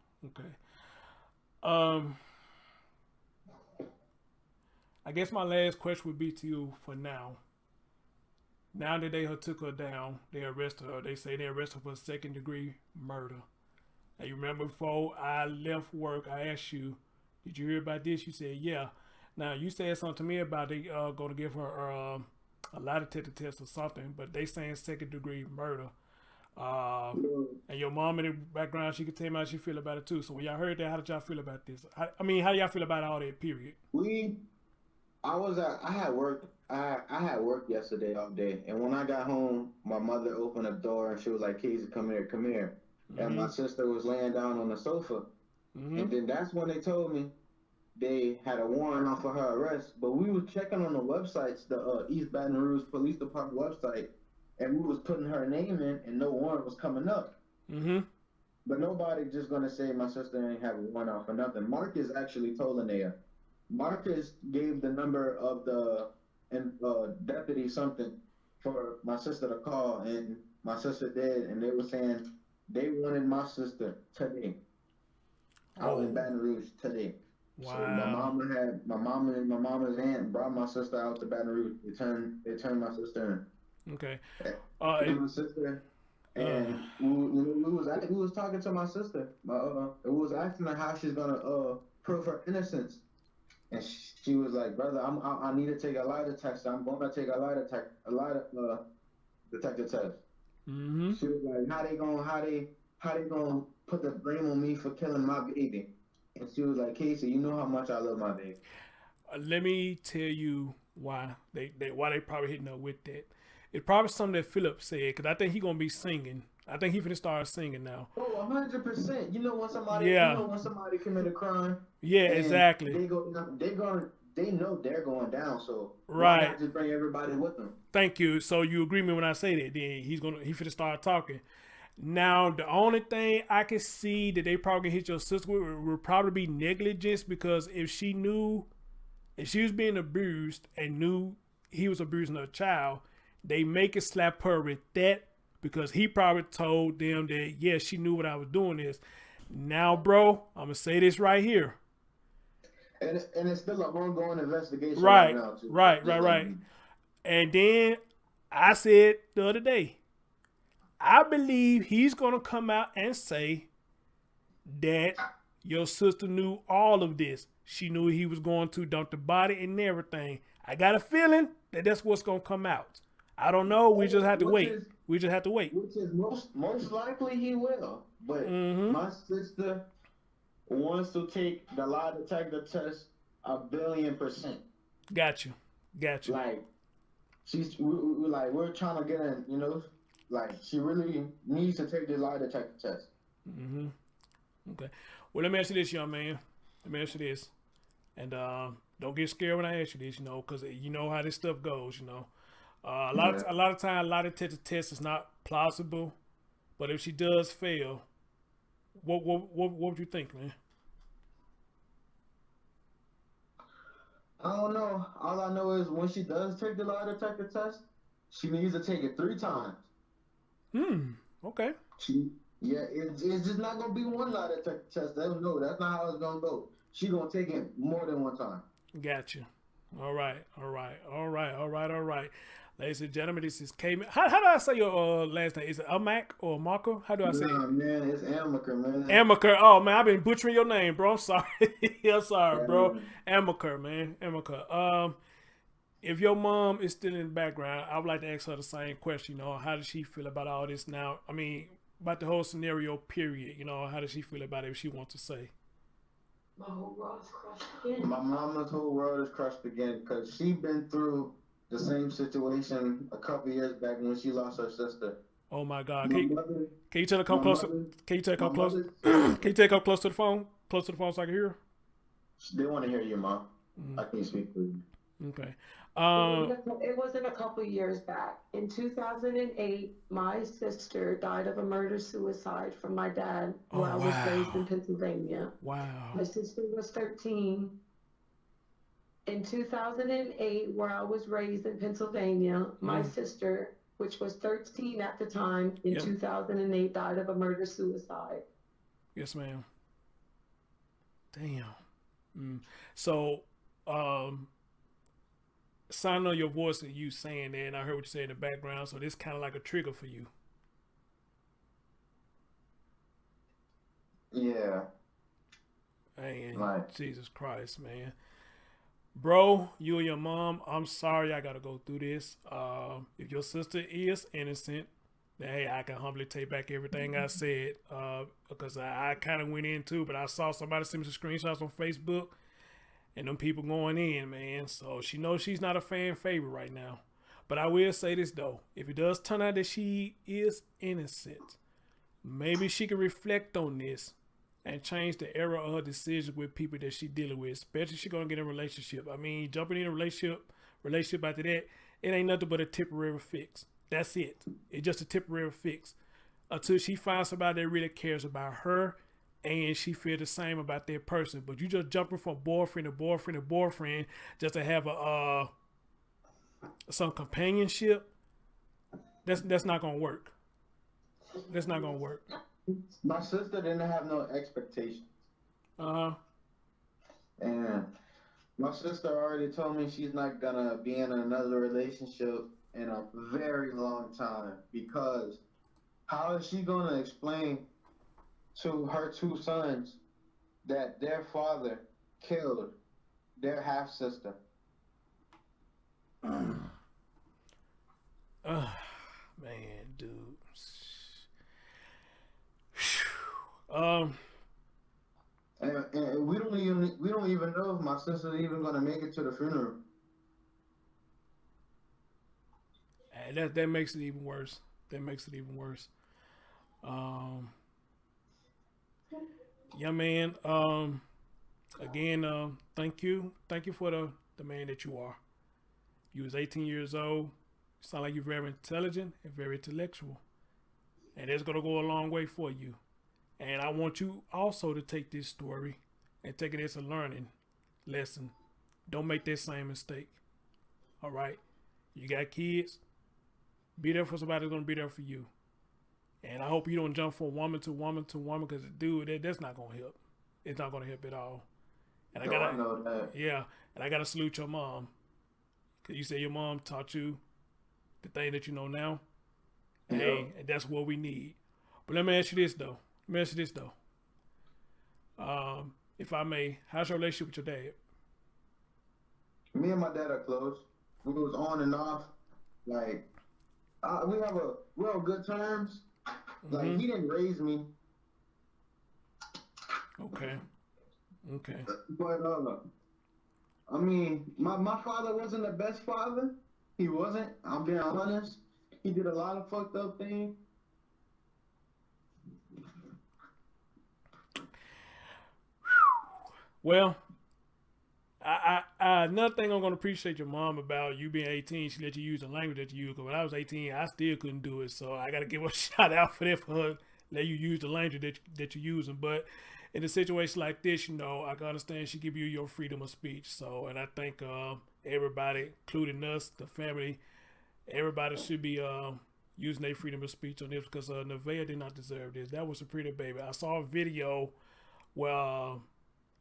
I guess my last question would be to you for now. Now that they took her down, they arrested her. They say they arrested her for 2nd-degree murder. And you remember before I left work, I asked you, did you hear about this? You said, yeah. Now, you said something to me about they going to give her a lie detector test or something, but they saying 2nd-degree murder. And your mom in the background, she could tell me how she feel about it too. So when y'all heard that, how did y'all feel about this? How do y'all feel about all that, period? I had work. I had work yesterday all day, and when I got home, my mother opened the door and she was like, "Casey, come here." And my sister was laying down on the sofa, and then that's when they told me they had a warrant out for her arrest. But we was checking on the websites, the East Baton Rouge Police Department website, and we was putting her name in, and no warrant was coming up. But nobody just gonna say my sister ain't have a warrant out for nothing. Marcus actually told Lanaya. Marcus gave the number of the deputy something for my sister to call, and my sister did, and they were saying they wanted my sister today. Out in Baton Rouge today. Wow. So my mama and my mama's aunt brought my sister out to Baton Rouge. They turned my sister in. Okay. My sister, and we was talking to my sister. We was asking her how she's gonna prove her innocence. And she was like, "Brother, I need to take a lie detector. I'm going to take a lie detector test." She was like, "How they gonna put the blame on me for killing my baby?" And she was like, "Casey, you know how much I love my baby." Let me tell you why they probably hitting up with that. It's probably something that Phillip said, because I think he gonna be singing. I think he finna start singing now. Oh, 100%. You know when somebody commit a crime. Yeah, exactly. They know they're going down. So right. Why not just bring everybody with them? Thank you. So you agree with me when I say that? Then he finna start talking. Now the only thing I can see that they probably hit your sister with would probably be negligence, because if she was being abused and knew he was abusing her child, they make it slap her with that, because he probably told them that, yeah, she knew what I was doing this. Now, bro, I'm going to say this right here. And it's still an ongoing investigation right now, too. Right. And then I said the other day, I believe he's going to come out and say that your sister knew all of this. She knew he was going to dump the body and everything. I got a feeling that that's what's going to come out. I don't know. We just have to wait. Which is most likely he will. But my sister wants to take the lie detector test 1,000,000,000%. Got you. Like we're trying to get in, like she really needs to take the lie detector test. Okay. Well, let me ask you this, young man. And don't get scared when I ask you this, because you know how this stuff goes, A lot of time, lie detector test is not plausible, but if she does fail, what would you think, man? I don't know. All I know is when she does take the lie detector test, she needs to take it 3 times. Okay. It's just not gonna be one lie that test. No, that's not how it's gonna go. She gonna take it more than one time. Got you. All right. Ladies and gentlemen, this is K. How do I say your last name? Is it Amac or Marco? How do I say Nah, it? man, it's Amaker, man. Amaker. Oh man, I've been butchering your name, bro. I'm sorry. I'm sorry, bro. Yeah. Amaker, man. Amaker. If your mom is still in the background, I would like to ask her the same question. You know, how does she feel about all this now? I mean, about the whole scenario, period. You know, how does she feel about it if she wants to say? My whole world is crushed again. My mama's whole world is crushed again because she been through the same situation a couple years back when she lost her sister. Oh my God! My mother, Can you tell her come my closer? mother, Can you take her my close? mother, Can you take her close to the phone? Close to the phone so I can hear her. they want to hear you, Mom. I can't speak for you. Okay. It wasn't a couple years back. In 2008, my sister died of a murder-suicide from my dad, who I was raised in Pennsylvania. Wow. My sister was 13. In 2008, where I was raised in Pennsylvania, my sister, which was 13 at the time, in 2008, died of a murder-suicide. Yes, ma'am. Damn. So, sound on your voice and you saying that, and I heard what you say in the background. So this kind of like a trigger for you. Yeah. Man, Right. Jesus Christ, man. Bro, you and your mom, I'm sorry I gotta go through this. If your sister is innocent, then hey, I can humbly take back everything I said. Because I kind of went in too, but I saw somebody send me some screenshots on Facebook and them people going in, man. So she knows she's not a fan favorite right now. But I will say this though, if it does turn out that she is innocent, maybe she can reflect on this and change the era of her decisions with people that she dealing with, especially if she gonna get in a relationship. I mean, jumping in a relationship after that, it ain't nothing but a temporary fix. That's it. It's just a temporary fix until she finds somebody that really cares about her and she feel the same about that person. But you just jumping from boyfriend to boyfriend to boyfriend just to have some companionship. That's not gonna work. That's not gonna work. My sister didn't have no expectations. Uh-huh. And my sister already told me she's not gonna be in another relationship in a very long time because how is she gonna explain to her two sons that their father killed their half sister? Man, dude. And we don't even know if my sister's even gonna make it to the funeral. And that makes it even worse. Yeah, man. Again, thank you for the man that you are. You was 18 years old. You sound like you're very intelligent and very intellectual, and that's gonna go a long way for you. And I want you also to take this story and take it as a learning lesson. Don't make that same mistake. All right? You got kids. Be there for somebody that's going to be there for you. And I hope you don't jump from woman to woman to woman because, dude, that's not going to help. It's not going to help at all. And I know that. Yeah, and I got to salute your mom. Because you say your mom taught you the thing that you know now. Yeah. Hey, and that's what we need. But let me ask you this, though. If I may, how's your relationship with your dad? Me and my dad are close. We was on and off. Like, we're on good terms. Like, he didn't raise me. Okay. But, I mean, my father wasn't the best father. He wasn't. I'm being honest. He did a lot of fucked up things. Well, I another thing I'm gonna appreciate your mom about you being 18. She let you use the language that you use. Because when I was 18, I still couldn't do it. So I gotta give her a shout out for that, for her let you use the language that you're using. But in a situation like this, you know, I can understand she give you your freedom of speech. So, and I think everybody, including us, the family, everybody should be using their freedom of speech on this because Nevaeh did not deserve this. That was a pretty baby. I saw a video where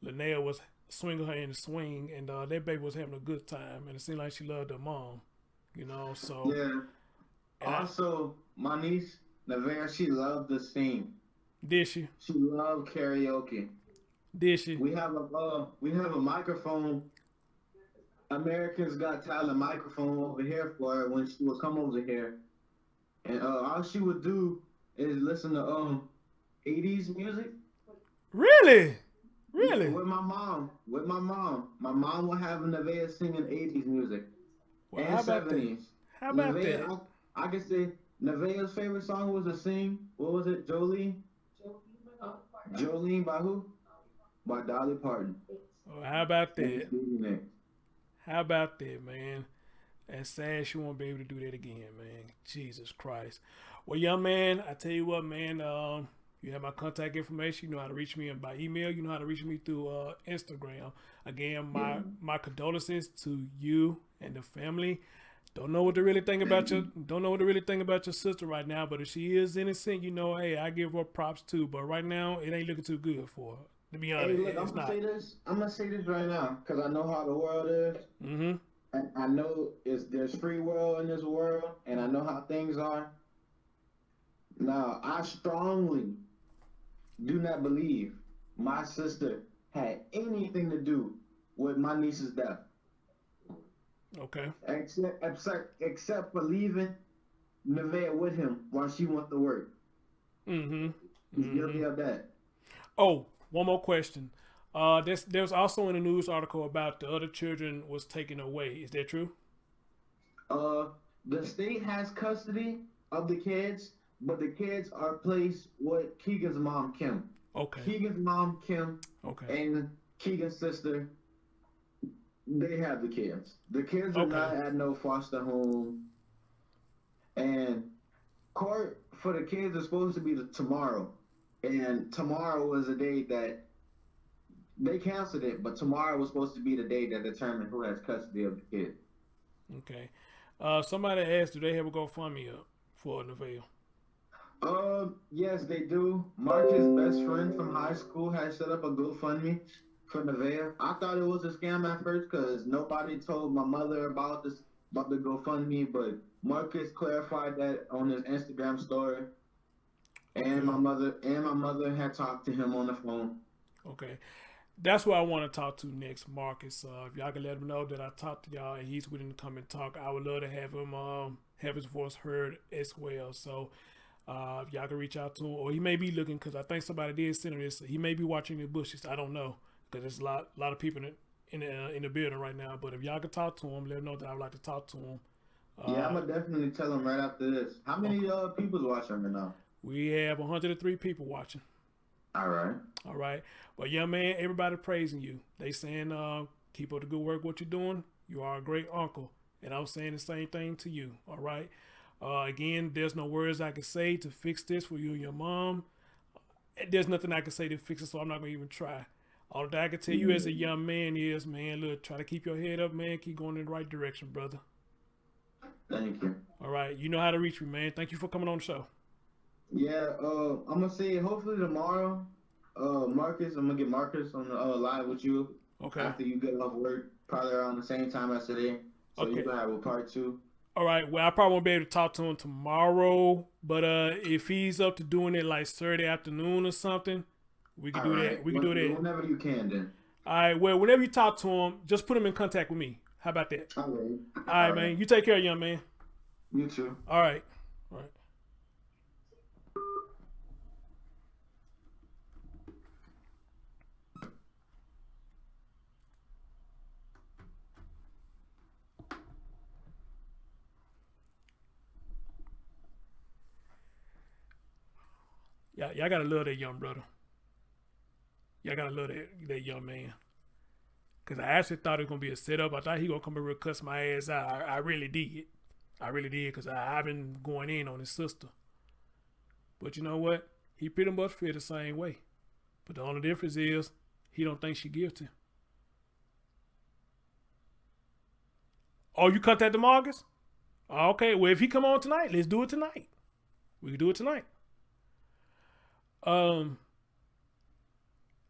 Lanaya was swinging her in the swing, and that baby was having a good time, and it seemed like she loved her mom, you know. So yeah. Also, my niece Nevaeh, she loved to sing. Did she? She loved karaoke. Did she? We have a microphone. Americans Got Talent microphone over here for her when she would come over here, and all she would do is listen to 80s music. Really? Really? With my mom. My mom would have Nevaeh singing 80s music Well, and how about 70s. that? How about Nevaeh, that? I could say Nevaeh's favorite song was to sing. What was it? Jolene by who? By Dolly Parton. Well, how about that? How about that, man? That's sad she won't be able to do that again, man. Jesus Christ. Well, young man, I tell you what, man, you have my contact information. You know how to reach me by email. You know how to reach me through Instagram. Again, my condolences to you and the family. Don't know what to really think about your sister right now, but if she is innocent, you know, hey, I give her props too. But right now, it ain't looking too good for her. To be honest, hey, look, I'm gonna say this right now because I know how the world is. Mm-hmm. And I know there's free will in this world, and I know how things are. Now, I strongly do not believe my sister had anything to do with my niece's death. Okay. Except for leaving Nevaeh with him while she went to work. Mm-hmm. He's guilty of that. Oh, one more question. There's also in the news article about the other children was taken away. Is that true? The state has custody of the kids, but the kids are placed with Keegan's mom, Kim. Okay. Keegan's mom, Kim, okay, and Keegan's sister, they have the kids. The kids are not at no foster home. And court for the kids is supposed to be tomorrow. And tomorrow was a day that they canceled it, but tomorrow was supposed to be the day that determined who has custody of the kid. Okay. Somebody asked, do they have a GoFundMe up for Nevaeh? Yes, they do. Marcus' best friend from high school has set up a GoFundMe for Nevaeh. I thought it was a scam at first because nobody told my mother about the GoFundMe, but Marcus clarified that on his Instagram story. And my mother had talked to him on the phone. Okay. That's what I want to talk to next, Marcus. If y'all can let him know that I talked to y'all and he's willing to come and talk, I would love to have him have his voice heard as well. So if y'all can reach out to him, or he may be looking, because I think somebody did send him this. He may be watching the bushes. I don't know, because there's a lot of people in the building right now. But if y'all can talk to him, let him know that I would like to talk to him. Yeah, I'm gonna definitely tell him right after this. How many people's watching right now? We have 103 people watching. All right. But young man, everybody praising you. They saying, keep up the good work, what you're doing. You are a great uncle. And I'm saying the same thing to you. All right. Again, there's no words I can say to fix this for you and your mom. There's nothing I can say to fix it, so I'm not going to even try. All that I can tell you as a young man is, man, look, try to keep your head up, man. Keep going in the right direction, brother. Thank you. All right. You know how to reach me, man. Thank you for coming on the show. Yeah, I'm going to say hopefully tomorrow, Marcus, I'm going to get Marcus on the live with you. Okay. After you get off work, probably around the same time as today. So you can have a part 2. All right. Well, I probably won't be able to talk to him tomorrow, but if he's up to doing it like Saturday afternoon or something, we can do that. We can do that whenever you can. Then. All right. Well, whenever you talk to him, just put him in contact with me. How about that? All right. All right, man. You take care, young man. You too. All right. All right. Yeah, y'all gotta love that young brother. Y'all gotta love that young man. Cause I actually thought it was gonna be a setup. I thought he gonna come over and cuss my ass out. I really did. I really did, cause I've been going in on his sister. But you know what? He pretty much feel the same way. But the only difference is he don't think she guilty. Oh, you contacted Marcus? Okay, well, if he come on tonight, let's do it tonight. We can do it tonight.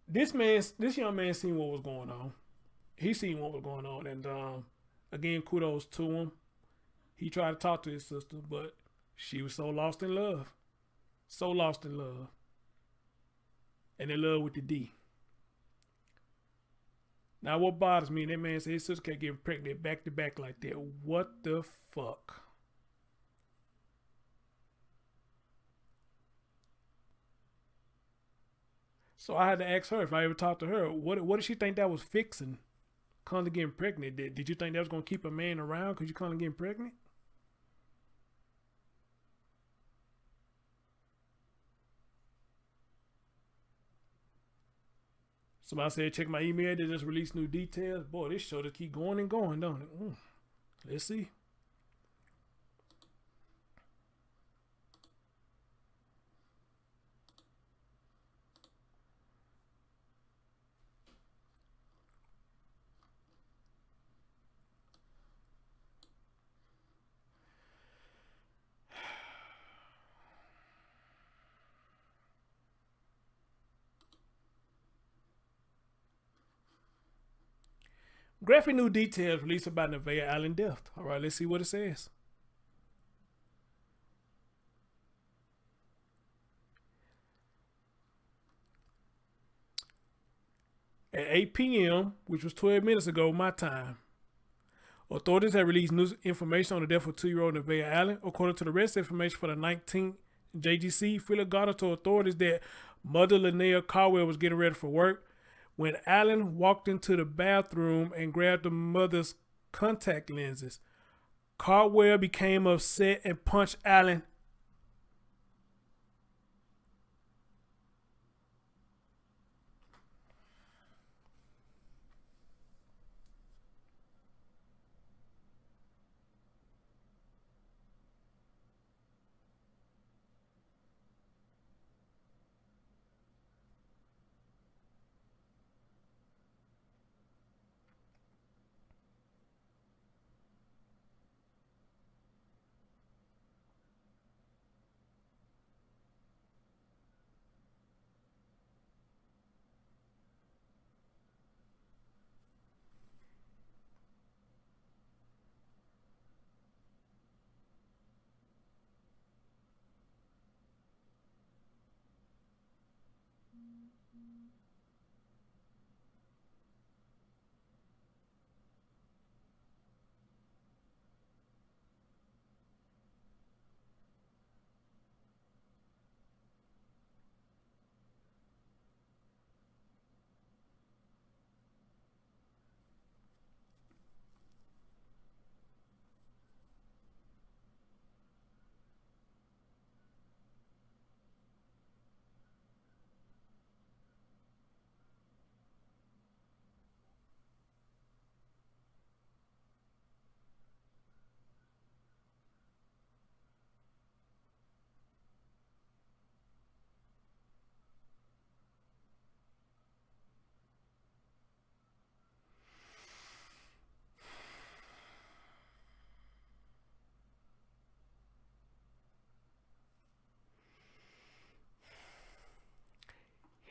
This young man seen what was going on. He seen what was going on, and again, kudos to him. He tried to talk to his sister, but she was so lost in love. So lost in love. And in love with the D. Now, what bothers me, that man said his sister kept getting pregnant back to back like that. What the fuck? So I had to ask her if I ever talked to her, what did she think that was fixing? Constantly getting pregnant. Did you think that was going to keep a man around because you constantly getting pregnant? Somebody said, check my email. They just released new details. Boy, this show just keep going and going, don't it? Let's see. Graphic new details released about Nevaeh Allen death. All right, let's see what it says. At 8 p.m., which was 12 minutes ago, my time, authorities have released new information on the death of 2-year-old Nevaeh Allen. According to the rest information for the 19th JGC, Phillip Gardner told authorities that mother Lanaya Cardwell was getting ready for work when Allen walked into the bathroom and grabbed the mother's contact lenses. Cardwell became upset and punched Allen.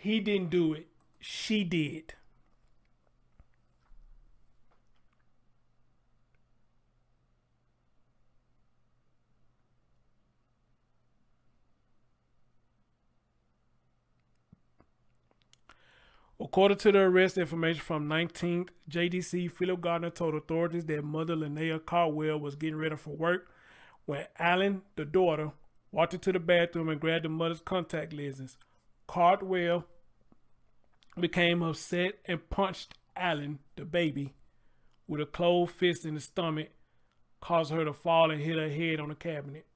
He didn't do it. She did. According to the arrest information from 19th JDC, Phillip Gardner told authorities that mother Lanaya Cardwell was getting ready for work when Allen, the daughter, walked into the bathroom and grabbed the mother's contact lenses. Cardwell became upset and punched Allen, the baby, with a closed fist in the stomach, caused her to fall and hit her head on the cabinet.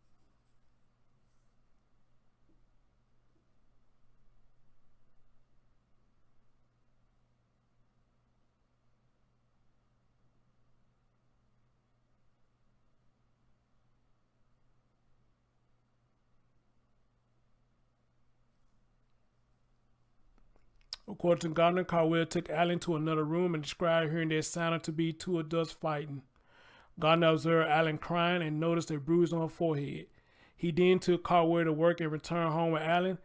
According to Gardner, Cardwell took Allen to another room and described hearing their sounded to be two adults fighting. Gardner observed Allen crying and noticed a bruise on her forehead. He then took Cardwell to work and returned home with Allen.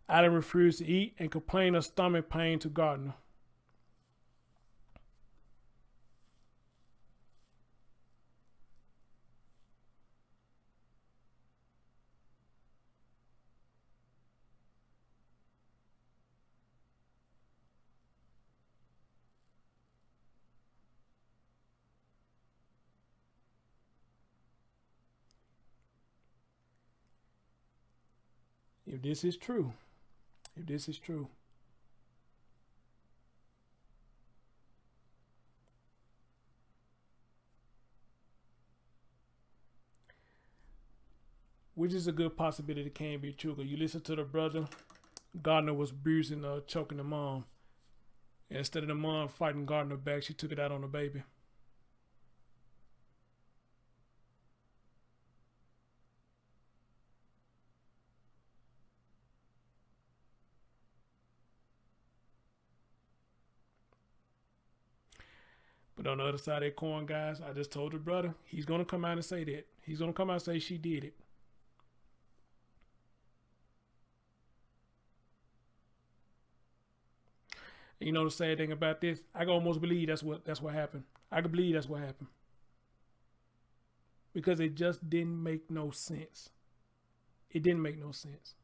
Allen refused to eat and complained of stomach pain to Gardner. If this is true, which is a good possibility it can be true. Because you listen to the brother, Gardner was bruising, choking the mom. And instead of the mom fighting Gardner back, she took it out on the baby. But on the other side of that coin, guys, I just told the brother, he's going to come out and say that. He's going to come out and say she did it. And you know the sad thing about this? I can almost believe that's what happened. I can believe that's what happened. Because it just didn't make no sense. It didn't make no sense.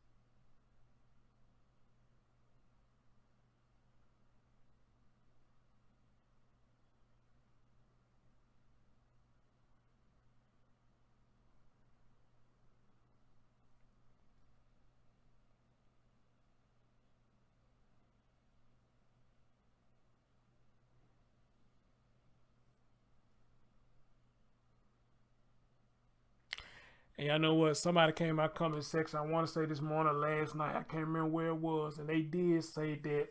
And y'all know what? Somebody came in my comment section, I want to say this morning or last night, I can't remember where it was, and they did say that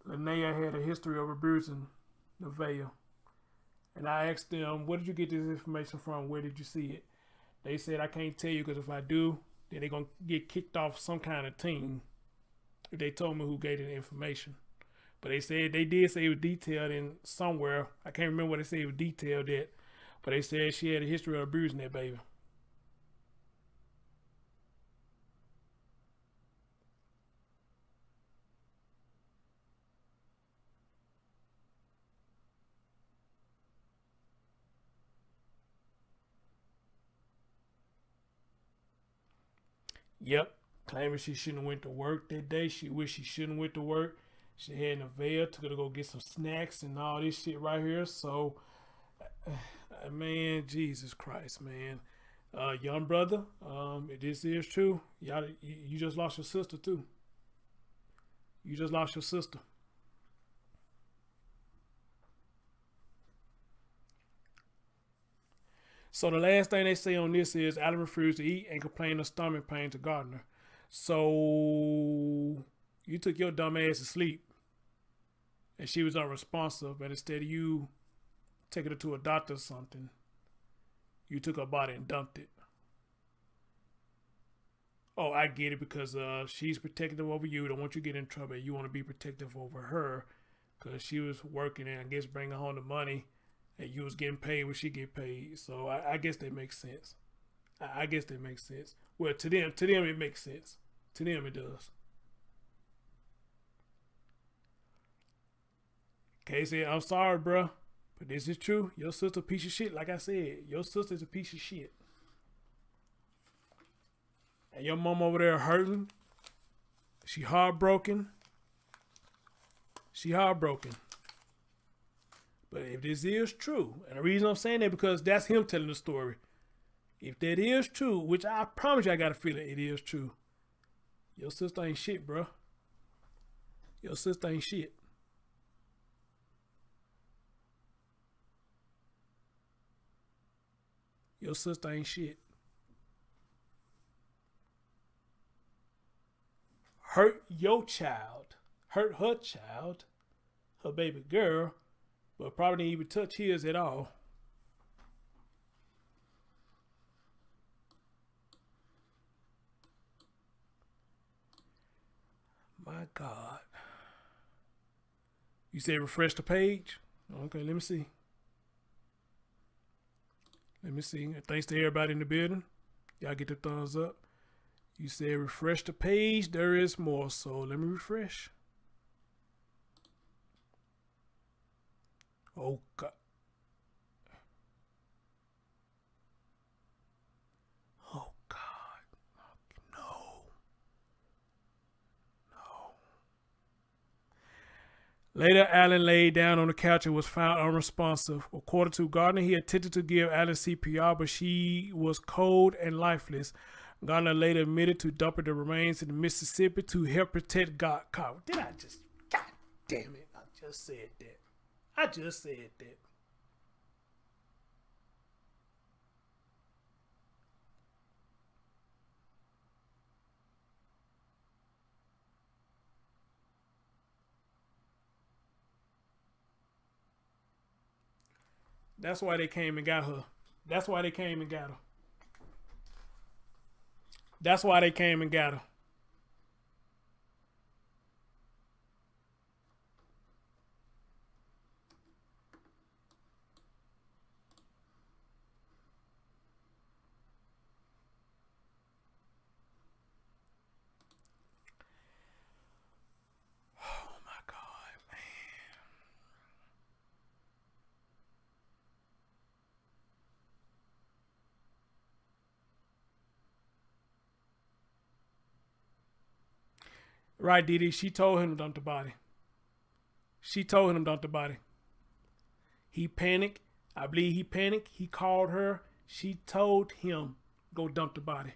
Lanaya had a history of abusing Nevaeh. And I asked them, where did you get this information from? Where did you see it? They said, I can't tell you, because if I do, then they're going to get kicked off some kind of team if they told me who gave the information. But they did say it was detailed in somewhere. I can't remember what they said it was detailed at, but they said she had a history of abusing that baby. Yep, claiming she shouldn't have went to work that day. She wished she shouldn't went to work. She had Nevaeh, took her to go get some snacks and all this shit right here. So, man, Jesus Christ, man. Young brother, if this is true, you just lost your sister too. You just lost your sister. So the last thing they say on this is Allen refused to eat and complained of stomach pain to Gardner. So you took your dumb ass to sleep and she was unresponsive, and instead of you taking her to a doctor or something, you took her body and dumped it. Oh, I get it, because she's protective over you. Don't want you to get in trouble. You want to be protective over her because she was working and I guess bringing home the money. And you was getting paid when she get paid. So I guess that makes sense. I guess that makes sense. Well, to them it makes sense. To them it does. Kay said, I'm sorry, bro, but this is true. Your sister a piece of shit. Like I said, your sister's a piece of shit. And your mom over there hurting. She heartbroken. But if this is true, and the reason I'm saying that because that's him telling the story. If that is true, which I promise you I got a feeling it is true, your sister ain't shit, bro. Your sister ain't shit. Your sister ain't shit. Hurt your child. Hurt her child. Her baby girl. But probably didn't even touch his at all. My God. You say refresh the page? Okay, let me see. Let me see. Thanks to everybody in the building. Y'all get the thumbs up. You said refresh the page. There is more. So let me refresh. Oh, God. Oh, God. No. Later, Allen laid down on the couch and was found unresponsive. According to Gardner, he attempted to give Allen CPR, but she was cold and lifeless. Gardner later admitted to dumping the remains in the Mississippi to help protect God. Did I just... God damn it. I just said that. That's why they came and got her. That's why they came and got her. That's why they came and got her. Oh my God, man. Right, Didi. She told him to dump the body. He panicked. I believe he panicked. He called her. She told him, go dump the body.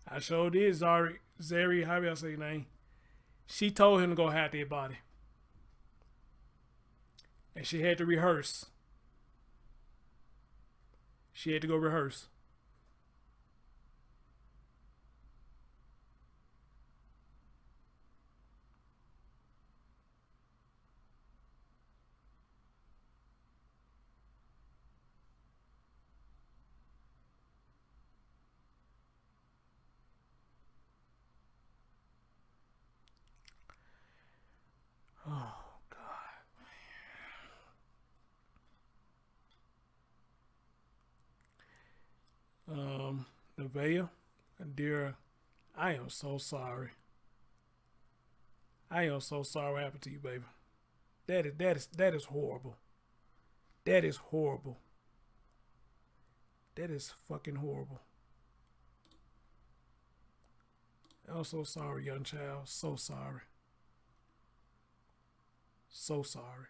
I showed it. Zari, how do I say your name? She told him to go hide their body. And she had to rehearse. She had to go rehearse. Oh, God. Nevaeh, dear, I am so sorry. I am so sorry what happened to you, baby. That is horrible. That is horrible. That is fucking horrible. I'm so sorry, young child. So sorry. So sorry.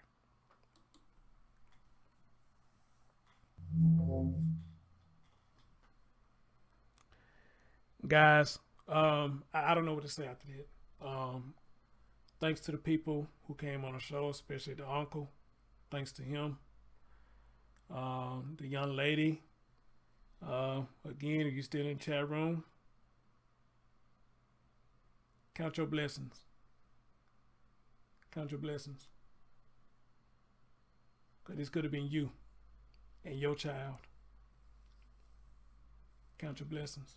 Guys, I don't know what to say after that. Thanks to the people who came on the show, especially the uncle. Thanks to him. The young lady. Again, if you're still in the chat room, count your blessings. Count your blessings. Because this could have been you and your child. Count your blessings.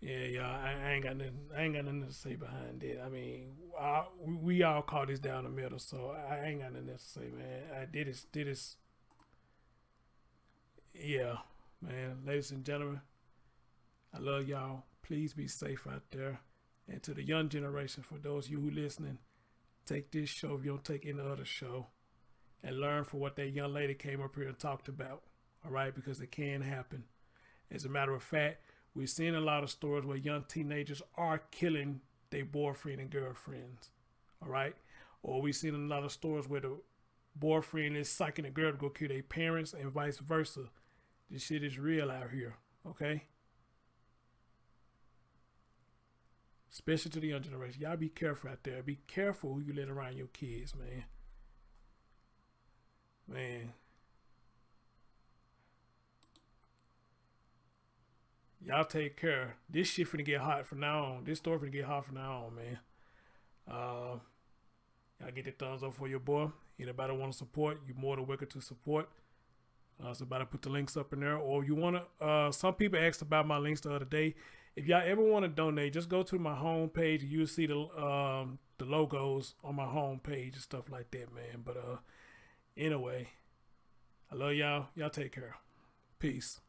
Yeah, y'all. I ain't got nothing to say behind it. I mean, we all call this down the middle, so I ain't got nothing to say, man. I did this. Yeah, man. Ladies and gentlemen, I love y'all. Please be safe out there. And to the young generation, for those of you who listening, take this show if you don't take any other show, and learn from what that young lady came up here and talked about. All right, because it can happen. As a matter of fact, we're seeing a lot of stories where young teenagers are killing their boyfriend and girlfriends. All right? Or we're seeing a lot of stories where the boyfriend is psyching the girl to go kill their parents and vice versa. This shit is real out here. Okay? Especially to the young generation. Y'all be careful out there. Be careful who you let around your kids, man. Man. Y'all take care. This shit finna get hot from now on. This story finna get hot from now on, man. Y'all get the thumbs up for your boy. Anybody want to support, you're more than welcome to support. Somebody put the links up in there. Or you want to, some people asked about my links the other day. If y'all ever want to donate, just go to my homepage. You'll see the logos on my homepage and stuff like that, man. But anyway, I love y'all. Y'all take care. Peace.